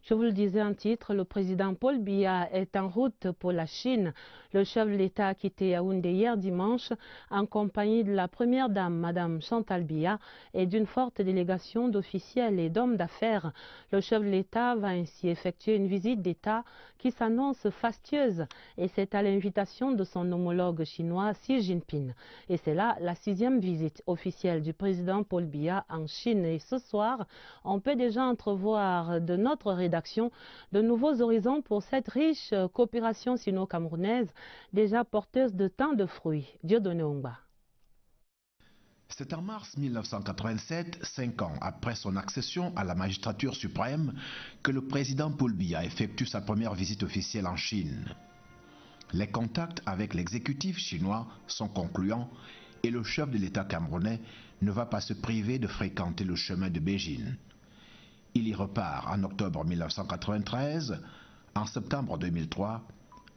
Je vous le disais en titre, le président Paul Biya est en route pour la Chine. Le chef de l'État a quitté Yaoundé hier dimanche en compagnie de la première dame, Madame Chantal Biya, et d'une forte délégation d'officiels et d'hommes d'affaires. Le chef de l'État va ainsi effectuer une visite d'État qui s'annonce fastueuse, et c'est à l'invitation de son homologue chinois Xi Jinping. Et c'est là la 6e visite officielle du président Paul Biya en Chine. Et ce soir, on peut déjà entrevoir de notre rédaction de nouveaux horizons pour cette riche coopération sino-camerounaise déjà porteuse de tant de fruits. Dieudonné Ongba. C'est en mars 1987, 5 ans après son accession à la magistrature suprême, que le président Paul Biya effectue sa première visite officielle en Chine. Les contacts avec l'exécutif chinois sont concluants et le chef de l'État camerounais ne va pas se priver de fréquenter le chemin de Beijing. Il y repart en octobre 1993, en septembre 2003,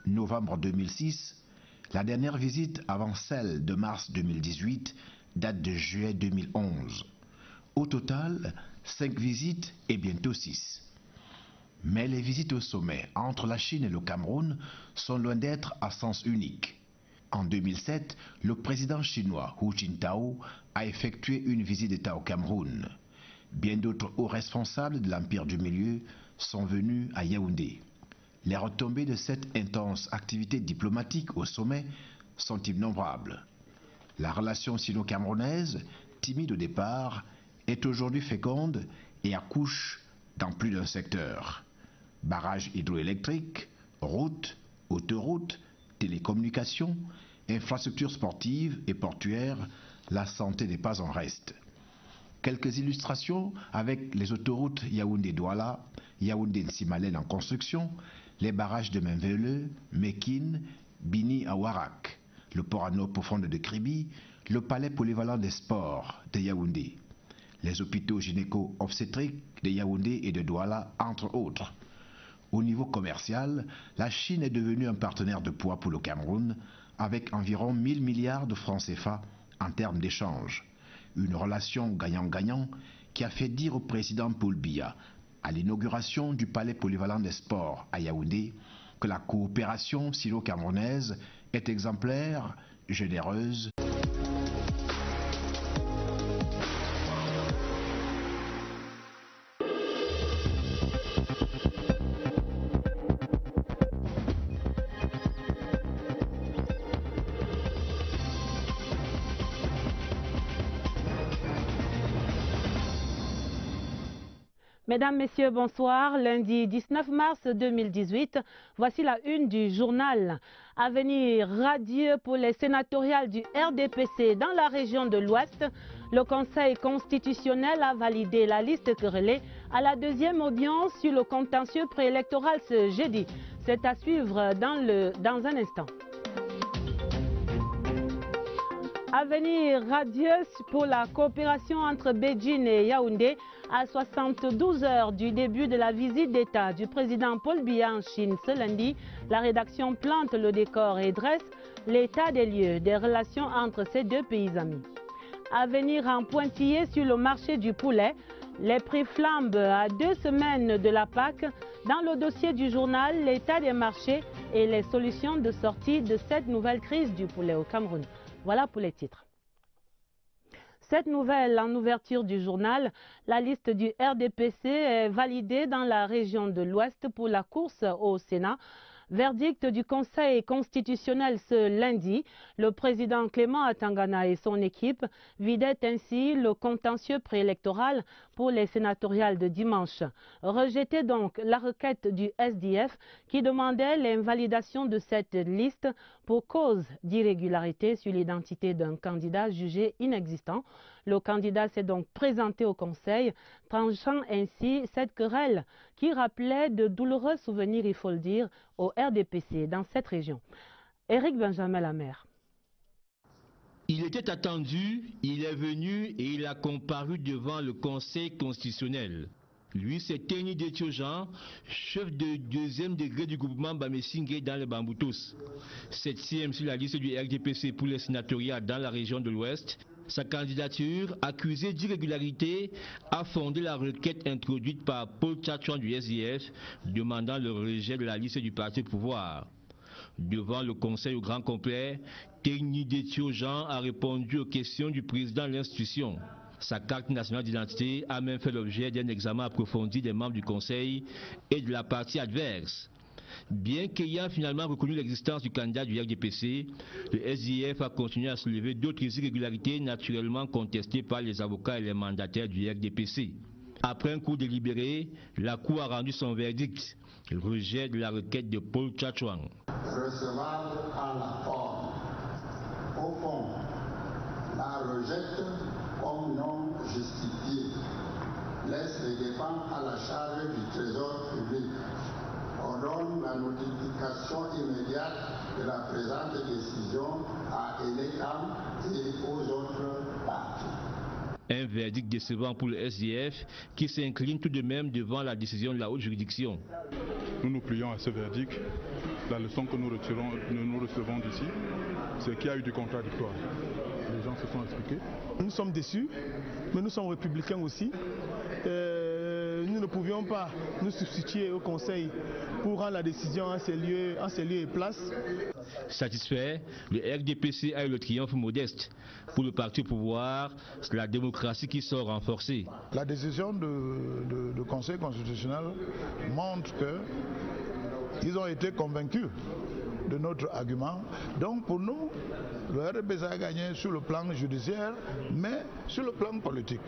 novembre 2006, la dernière visite avant celle de mars 2018 date de juillet 2011. Au total, 5 visites et bientôt 6. Mais les visites au sommet entre la Chine et le Cameroun sont loin d'être à sens unique. En 2007, le président chinois Hu Jintao a effectué une visite d'État au Cameroun. Bien d'autres hauts responsables de l'Empire du Milieu sont venus à Yaoundé. Les retombées de cette intense activité diplomatique au sommet sont innombrables. La relation sino-camerounaise, timide au départ, est aujourd'hui féconde et accouche dans plus d'un secteur. Barrages hydroélectriques, routes, autoroutes, télécommunications, infrastructures sportives et portuaires, la santé n'est pas en reste. Quelques illustrations avec les autoroutes Yaoundé-Douala, Yaoundé-Nsimalène en construction, les barrages de Menvele, Mekine, Bini-Awarak, le port à eau profonde de Kribi, le palais polyvalent des sports de Yaoundé, les hôpitaux gynéco-obstétriques de Yaoundé et de Douala, entre autres. Au niveau commercial, la Chine est devenue un partenaire de poids pour le Cameroun, avec environ 1000 milliards de francs CFA en termes d'échange. Une relation gagnant-gagnant qui a fait dire au président Paul Biya, à l'inauguration du palais polyvalent des sports à Yaoundé, que la coopération sino-camerounaise est exemplaire, généreuse. Mesdames, Messieurs, bonsoir. Lundi 19 mars 2018, voici la une du journal. Avenir radieux pour les sénatoriales du RDPC dans la région de l'Ouest. Le Conseil constitutionnel a validé la liste querellée à la 2e audience sur le contentieux préélectoral ce jeudi. C'est à suivre dans un instant. Avenir radieux pour la coopération entre Beijing et Yaoundé à 72 heures du début de la visite d'État du président Paul Biya en Chine ce lundi. La rédaction plante le décor et dresse l'état des lieux des relations entre ces deux pays amis. Avenir en pointillé sur le marché du poulet. Les prix flambent à 2 semaines de la Pâque. Dans le dossier du journal, l'état des marchés et les solutions de sortie de cette nouvelle crise du poulet au Cameroun. Voilà pour les titres. Cette nouvelle en ouverture du journal, la liste du RDPC est validée dans la région de l'Ouest pour la course au Sénat. Verdict du Conseil constitutionnel ce lundi, le président Clément Atangana et son équipe vidaient ainsi le contentieux préélectoral pour les sénatoriales de dimanche. Rejetait donc la requête du SDF qui demandait l'invalidation de cette liste pour cause d'irrégularité sur l'identité d'un candidat jugé inexistant. Le candidat s'est donc présenté au Conseil, tranchant ainsi cette querelle qui rappelait de douloureux souvenirs, il faut le dire, au RDPC dans cette région. Éric Benjamin Lamère. Il était attendu, il est venu et il a comparu devant le Conseil constitutionnel. Lui, c'est Teni Detiojan, chef de deuxième degré du groupement Bamesingé dans les Bamboutos. 7e sur la liste du RDPC pour les sénatoriales dans la région de l'Ouest. Sa candidature, accusée d'irrégularité, a fondé la requête introduite par Paul Tchatchouan du SDF, demandant le rejet de la liste du parti au pouvoir. Devant le Conseil au grand complet, Teni Detiojan a répondu aux questions du président de l'institution. Sa carte nationale d'identité a même fait l'objet d'un examen approfondi des membres du Conseil et de la partie adverse. Bien qu'ayant finalement reconnu l'existence du candidat du RDPC, le SDF a continué à soulever d'autres irrégularités naturellement contestées par les avocats et les mandataires du RDPC. Après un cours délibéré, la Cour a rendu son verdict, le rejet de la requête de Paul Tchatchouan. Recevable à la forme. Au fond, la rejette comme non justifiée. Laisse les dépenses à la charge du Trésor public. Ordonne la notification immédiate de la présente décision à ELECAM et aux autres parties. Un verdict décevant pour le SDF qui s'incline tout de même devant la décision de la haute juridiction. Nous nous plions à ce verdict. La leçon que nous recevons d'ici, c'est qu'il y a eu du contradictoire. Les gens se sont expliqués. Nous sommes déçus, mais nous sommes républicains aussi. Nous ne pouvions pas nous substituer au Conseil pour rendre la décision en ces lieux et places. Satisfait, le RDPC a eu le triomphe modeste. Pour le parti au pouvoir, c'est la démocratie qui sort renforcée. La décision du Conseil constitutionnel montre qu'ils ont été convaincus de notre argument. Donc pour nous, le RDPC a gagné sur le plan judiciaire, mais sur le plan politique.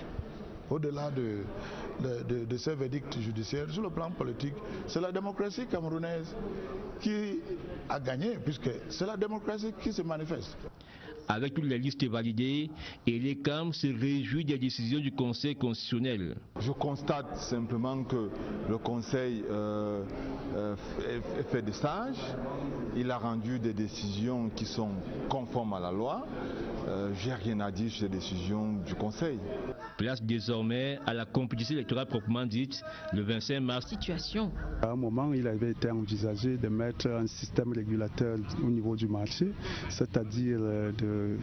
Au-delà de ces verdicts judiciaires, sur le plan politique, c'est la démocratie camerounaise qui a gagné, puisque c'est la démocratie qui se manifeste. Avec toutes les listes validées, ELECAM se réjouit des décisions du Conseil constitutionnel. Je constate simplement que le Conseil fait des sages, il a rendu des décisions qui sont conformes à la loi. J'ai rien à dire sur les décisions du Conseil. Place désormais à la compétition électorale proprement dite, le 25 mars. Situation. À un moment, il avait été envisagé de mettre un système régulateur au niveau du marché, c'est-à-dire de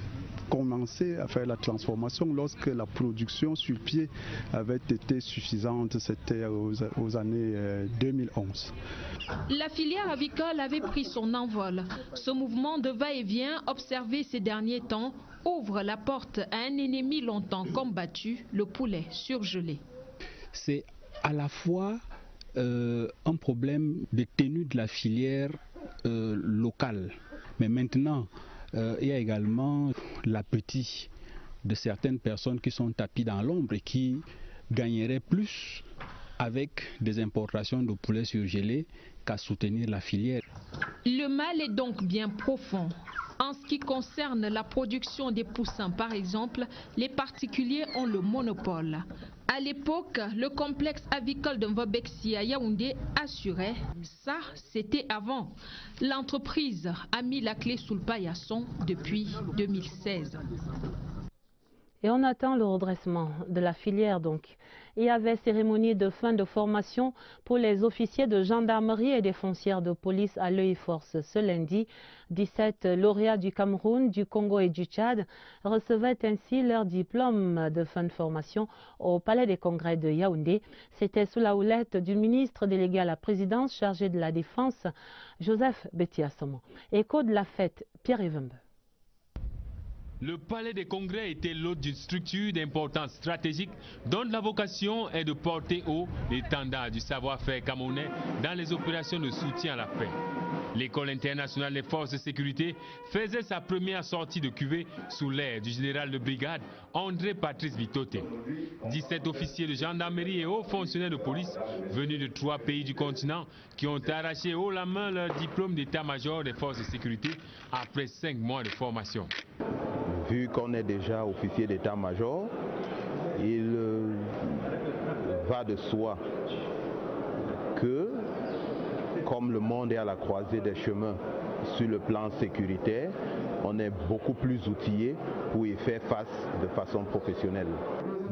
commencer à faire la transformation lorsque la production sur pied avait été suffisante, c'était aux années 2011. La filière avicole avait pris son envol. Ce mouvement de va-et-vient observé ces derniers temps ouvre la porte à un ennemi longtemps combattu, le poulet surgelé. C'est à la fois un problème de tenue de la filière locale, mais maintenant il y a également l'appétit de certaines personnes qui sont tapies dans l'ombre et qui gagneraient plus avec des importations de poulet surgelé qu'à soutenir la filière. Le mal est donc bien profond. En ce qui concerne la production des poussins, par exemple, les particuliers ont le monopole. À l'époque, le complexe avicole de Mvobexi à Yaoundé assurait ça, c'était avant. L'entreprise a mis la clé sous le paillasson depuis 2016. Et on attend le redressement de la filière donc. Il y avait cérémonie de fin de formation pour les officiers de gendarmerie et des foncières de police à l'œil force ce lundi. 17 lauréats du Cameroun, du Congo et du Tchad recevaient ainsi leur diplôme de fin de formation au Palais des Congrès de Yaoundé. C'était sous la houlette du ministre délégué à la présidence chargé de la Défense, Joseph Betiassomo. Écho de la fête, Pierre Evembe. Le Palais des Congrès était l'hôte d'une structure d'importance stratégique dont la vocation est de porter haut l'étendard du savoir-faire camerounais dans les opérations de soutien à la paix. L'École internationale des forces de sécurité faisait sa première sortie de cuvée sous l'ère du général de brigade André Patrice Bitoté. 17 officiers de gendarmerie et hauts fonctionnaires de police venus de 3 pays du continent qui ont arraché haut la main leur diplôme d'état-major des forces de sécurité après 5 mois de formation. Vu qu'on est déjà officier d'état-major, il va de soi que, comme le monde est à la croisée des chemins sur le plan sécuritaire, on est beaucoup plus outillé pour y faire face de façon professionnelle.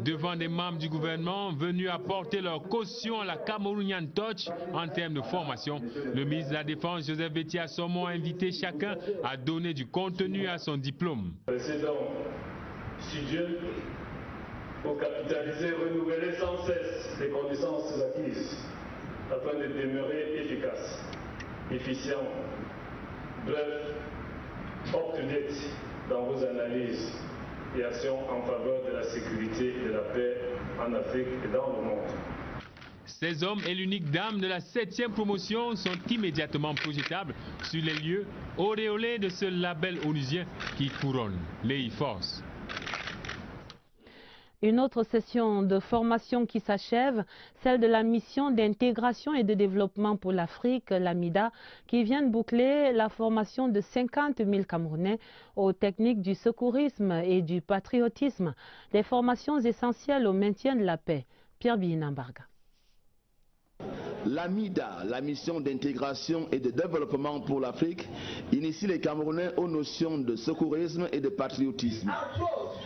Devant des membres du gouvernement venus apporter leur caution à la Camerounian Touch en termes de formation, le ministre de la Défense, Joseph Betiassomo, a invité chacun à donner du contenu à son diplôme. Précédent, studieux, pour capitaliser et renouveler sans cesse les connaissances acquises, afin de demeurer efficace, efficient, bref, up-to-date dans vos analyses et actions en faveur de la sécurité et de la paix en Afrique et dans le monde. Ces hommes et l'unique dame de la 7e promotion sont immédiatement projetables sur les lieux auréolés de ce label onusien qui couronne les forces. Une autre session de formation qui s'achève, celle de la mission d'intégration et de développement pour l'Afrique, l'AMIDA, qui vient de boucler la formation de 50 000 Camerounais aux techniques du secourisme et du patriotisme, des formations essentielles au maintien de la paix. Pierre Bihinambarga. L'AMIDA, la mission d'intégration et de développement pour l'Afrique, initie les Camerounais aux notions de secourisme et de patriotisme.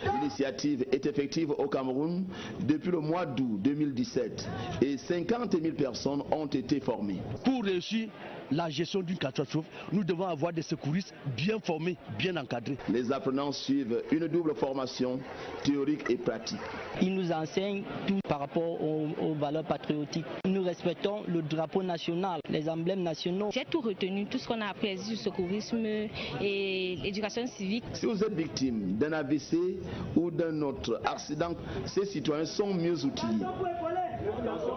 L'initiative est effective au Cameroun depuis le mois d'août 2017 et 50 000 personnes ont été formées. Pour réussir la gestion d'une catastrophe, nous devons avoir des secouristes bien formés, bien encadrés. Les apprenants suivent une double formation théorique et pratique. Ils nous enseignent tout par rapport aux valeurs patriotiques. Nous respectons le drapeau national, les emblèmes nationaux. J'ai tout retenu, tout ce qu'on a appris sur le secourisme et l'éducation civique. Si vous êtes victime d'un AVC ou d'un autre accident, ces citoyens sont mieux outillés.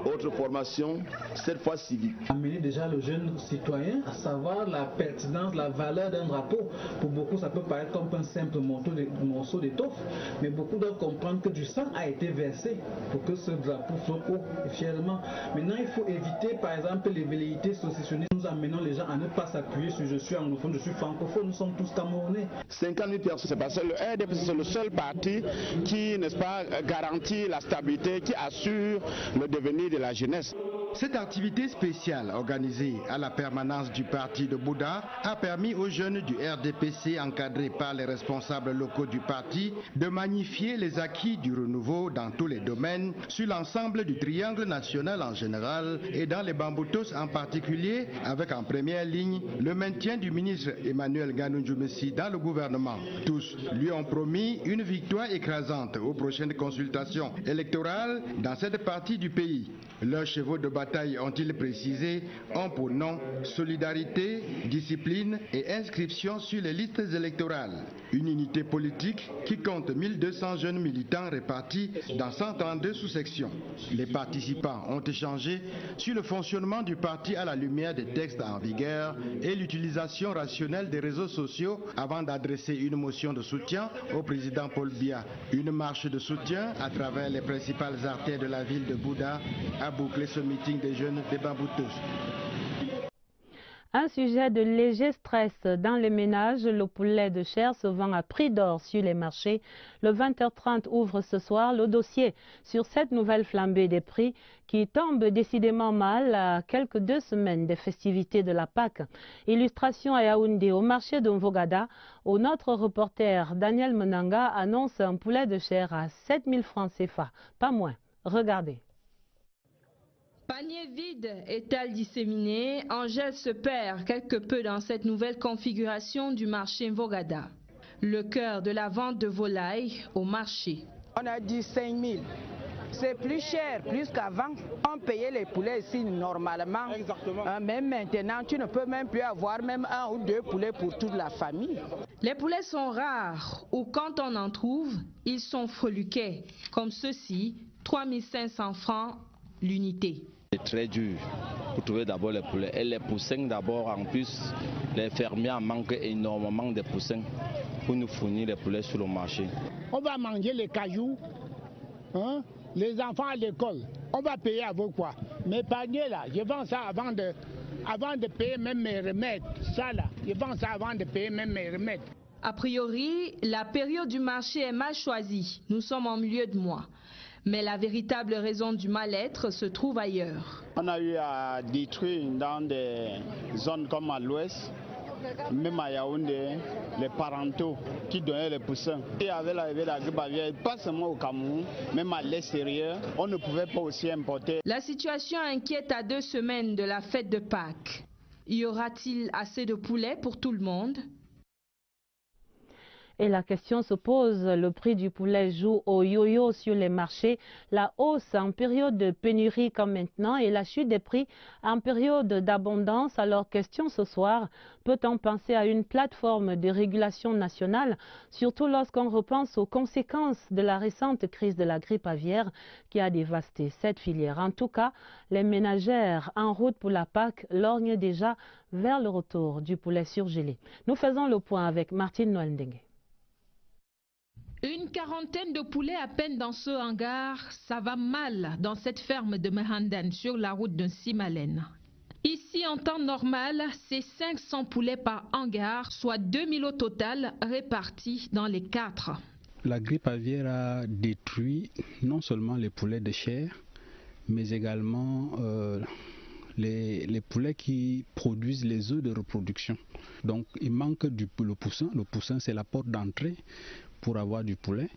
Autre formation, cette fois civique. Amener déjà le jeune citoyen à savoir la pertinence, la valeur d'un drapeau. Pour beaucoup, ça peut paraître comme un simple morceau d'étoffe, mais beaucoup doivent comprendre que du sang a été versé pour que ce drapeau soit haut et fièrement. Maintenant, il faut éviter, par exemple, les velléités sécessionnistes. Nous amenons les gens à ne pas s'appuyer sur je suis anglophone, je suis francophone, nous sommes tous camerounais. 50 000 personnes. C'est parce que le RDP, c'est le seul parti qui, n'est-ce pas, garantit la stabilité, qui assure le devenir de la jeunesse. Cette activité spéciale organisée à la permanence du parti de Bouddha a permis aux jeunes du RDPC encadrés par les responsables locaux du parti de magnifier les acquis du renouveau dans tous les domaines, sur l'ensemble du triangle national en général et dans les Bamboutos en particulier, avec en première ligne le maintien du ministre Emmanuel Ganundjoumessi dans le gouvernement. Tous lui ont promis une victoire écrasante aux prochaines consultations électorales dans cette partie du pays. Leurs chevaux de bataille, ont-ils précisé, ont pour nom solidarité, discipline et inscription sur les listes électorales. Une unité politique qui compte 1200 jeunes militants répartis dans 132 sous-sections. Les participants ont échangé sur le fonctionnement du parti à la lumière des textes en vigueur et l'utilisation rationnelle des réseaux sociaux avant d'adresser une motion de soutien au président Paul Biya. Une marche de soutien à travers les principales artères de la ville de Bouddha a bouclé ce meeting des jeunes des Bamboutos. Un sujet de léger stress dans les ménages, le poulet de chair se vend à prix d'or sur les marchés. Le 20h30 ouvre ce soir le dossier sur cette nouvelle flambée des prix qui tombe décidément mal à quelques 2 semaines des festivités de la Pâque. Illustration à Yaoundé, au marché de Mvogada, où notre reporter Daniel Menanga annonce un poulet de chair à 7 000 francs CFA, pas moins. Regardez. Panier vide, étal disséminé, Angèle se perd quelque peu dans cette nouvelle configuration du marché Mvogada. Le cœur de la vente de volailles au marché. On a dit 5 000. C'est plus cher, plus qu'avant. On payait les poulets ici normalement. Exactement. Même maintenant, tu ne peux même plus avoir même 1 ou 2 poulets pour toute la famille. Les poulets sont rares ou quand on en trouve, ils sont freluquets. Comme ceux-ci, 3 500 francs l'unité. C'est très dur pour trouver d'abord les poulets. Et les poussins d'abord, en plus, les fermiers manquent énormément de poussins pour nous fournir les poulets sur le marché. On va manger les cailloux, hein? Les enfants à l'école. On va payer avec quoi? Mes paniers là, je vends ça avant de payer même mes remèdes. Ça là, je vends ça avant de payer même mes remèdes. A priori, la période du marché est mal choisie. Nous sommes en milieu de mois. Mais la véritable raison du mal-être se trouve ailleurs. On a eu à détruire dans des zones comme à l'ouest, même à Yaoundé, les parentaux qui donnaient les poussins. Et avec l'arrivée de la grippe aviaire, pas seulement au Cameroun, même à l'extérieur, on ne pouvait pas aussi importer. La situation inquiète à 2 semaines de la fête de Pâques. Y aura-t-il assez de poulets pour tout le monde ? Et la question se pose, le prix du poulet joue au yo-yo sur les marchés. La hausse en période de pénurie comme maintenant et la chute des prix en période d'abondance. Alors question ce soir, peut-on penser à une plateforme de régulation nationale, surtout lorsqu'on repense aux conséquences de la récente crise de la grippe aviaire qui a dévasté cette filière. En tout cas, les ménagères en route pour la Pâque lorgnent déjà vers le retour du poulet surgelé. Nous faisons le point avec Martine Noël-Ndengue. Une quarantaine de poulets à peine dans ce hangar, ça va mal dans cette ferme de Mehandan sur la route de Simalen. Ici, en temps normal, c'est 500 poulets par hangar, soit 2000 au total répartis dans les 4. La grippe aviaire a détruit non seulement les poulets de chair, mais également les poulets qui produisent les œufs de reproduction. Donc il manque le poussin. Le poussin, c'est la porte d'entrée pour avoir du poulet.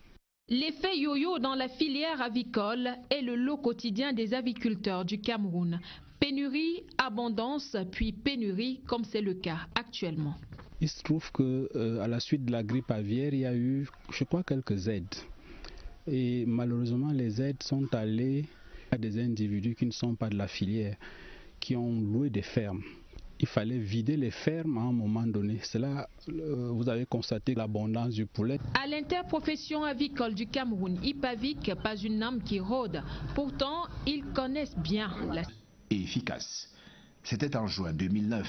L'effet yo-yo dans la filière avicole est le lot quotidien des aviculteurs du Cameroun. Pénurie, abondance, puis pénurie, comme c'est le cas actuellement. Il se trouve que à la suite de la grippe aviaire, il y a eu, je crois, quelques aides. Et malheureusement, les aides sont allées à des individus qui ne sont pas de la filière, qui ont loué des fermes. Il fallait vider les fermes à un moment donné. C'est là, vous avez constaté l'abondance du poulet. À l'interprofession avicole du Cameroun, IPAVIC, pas une âme qui rôde. Pourtant, ils connaissent bien la... Et efficace. C'était en juin 2009.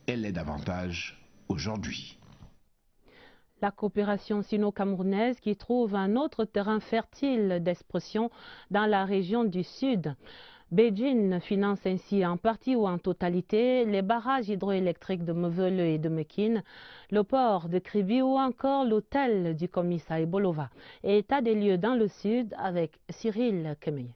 Elle l'est davantage aujourd'hui. La coopération sino-camerounaise qui trouve un autre terrain fertile d'expression dans la région du Sud. Beijing finance ainsi en partie ou en totalité les barrages hydroélectriques de Mevele et de Mekine, le port de Kribi ou encore l'hôtel du commissariat Bolova. Et état des lieux dans le Sud avec Cyril Kemeye.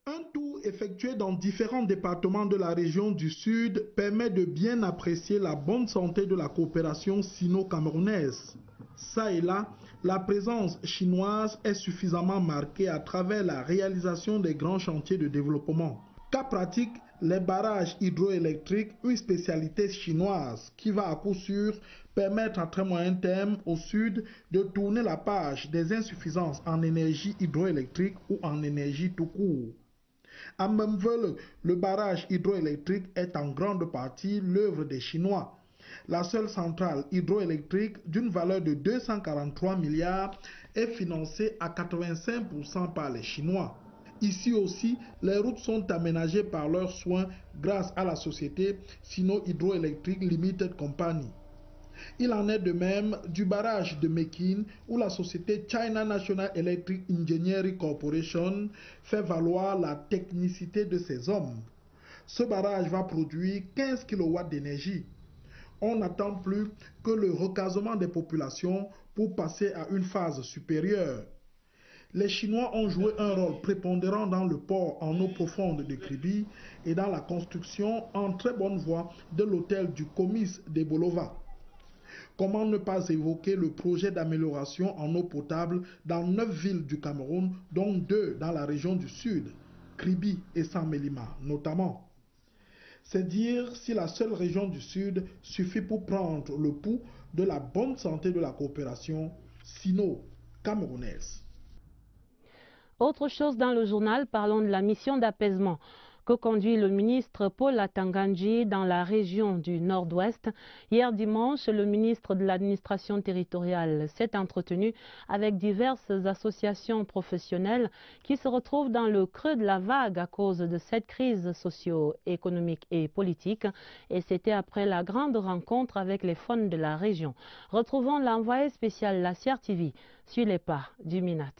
Un tour effectué dans différents départements de la région du Sud permet de bien apprécier la bonne santé de la coopération sino-camerounaise. Ça et là, la présence chinoise est suffisamment marquée à travers la réalisation des grands chantiers de développement. Cas pratique, les barrages hydroélectriques, une spécialité chinoise qui va à coup sûr permettre à très moyen terme au Sud de tourner la page des insuffisances en énergie hydroélectrique ou en énergie tout court. À Memvele, le barrage hydroélectrique est en grande partie l'œuvre des Chinois. La seule centrale hydroélectrique d'une valeur de 243 milliards est financée à 85% par les Chinois. Ici aussi, les routes sont aménagées par leurs soins grâce à la société Sino Hydroelectric Limited Company. Il en est de même du barrage de Mekine où la société China National Electric Engineering Corporation fait valoir la technicité de ses hommes. Ce barrage va produire 15 kW d'énergie. On n'attend plus que le recasement des populations pour passer à une phase supérieure. Les Chinois ont joué un rôle prépondérant dans le port en eau profonde de Kribi et dans la construction en très bonne voie de l'hôtel du Comice de Bolova. Comment ne pas évoquer le projet d'amélioration en eau potable dans 9 villes du Cameroun, dont 2 dans la région du Sud, Kribi et Saint-Mélima notamment. C'est dire si la seule région du Sud suffit pour prendre le pouls de la bonne santé de la coopération sino-camerounaise. Autre chose dans le journal, parlons de la mission d'apaisement que conduit le ministre Paul Atangandji dans la région du Nord-Ouest. Hier dimanche, le ministre de l'administration territoriale s'est entretenu avec diverses associations professionnelles qui se retrouvent dans le creux de la vague à cause de cette crise socio-économique et politique. Et c'était après la grande rencontre avec les FON de la région. Retrouvons l'envoyé spécial La CRTV sur les pas du MINAT.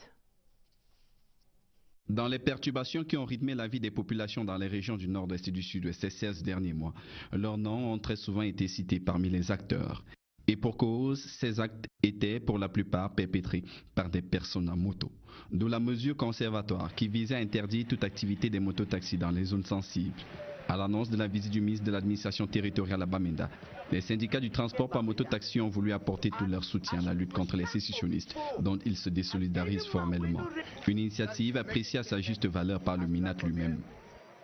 Dans les perturbations qui ont rythmé la vie des populations dans les régions du Nord-Est et du Sud-Ouest ces 16 derniers mois, leurs noms ont très souvent été cités parmi les acteurs. Et pour cause, ces actes étaient pour la plupart perpétrés par des personnes en moto. D'où la mesure conservatoire qui visait à interdire toute activité des mototaxis dans les zones sensibles. À l'annonce de la visite du ministre de l'administration territoriale à Bamenda, les syndicats du transport par mototaxi ont voulu apporter tout leur soutien à la lutte contre les sécessionnistes, dont ils se désolidarisent formellement. Une initiative appréciée à sa juste valeur par le MINAT lui-même.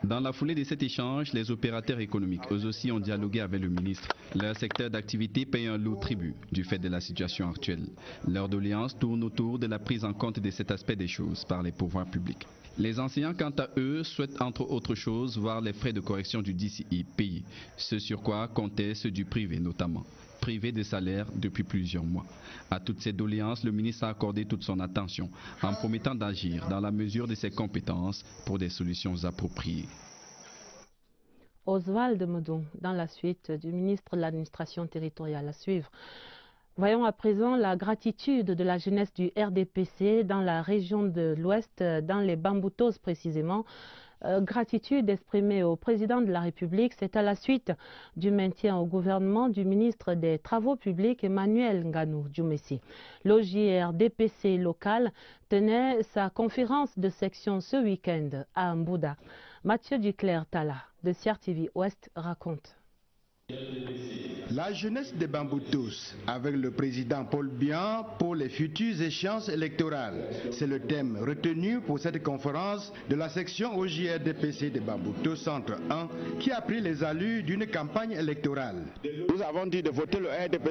Dans la foulée de cet échange, les opérateurs économiques, eux aussi, ont dialogué avec le ministre. Leur secteur d'activité paye un lourd tribut du fait de la situation actuelle. Leur doléance tourne autour de la prise en compte de cet aspect des choses par les pouvoirs publics. Les enseignants, quant à eux, souhaitent entre autres choses voir les frais de correction du DCI payés, ce sur quoi comptaient ceux du privé notamment, privé de salaire depuis plusieurs mois. À toutes ces doléances, le ministre a accordé toute son attention en promettant d'agir dans la mesure de ses compétences pour des solutions appropriées. Oswald Modon, dans la suite du ministre de l'administration territoriale à suivre. Voyons à présent la gratitude de la jeunesse du RDPC dans la région de l'Ouest, dans les Bamboutos précisément. Gratitude exprimée au président de la République, c'est à la suite du maintien au gouvernement du ministre des Travaux publics Emmanuel Nganou Djoumessi. L'OJRDPC local tenait sa conférence de section ce week-end à Mbouda. Mathieu Duclerc-Tala de CRTV Ouest raconte. La jeunesse des Bamboutos avec le président Paul Biya pour les futures échéances électorales. C'est le thème retenu pour cette conférence de la section OJRDPC de Bamboutos Centre 1 qui a pris les allures d'une campagne électorale. Nous avons dit de voter le RDPC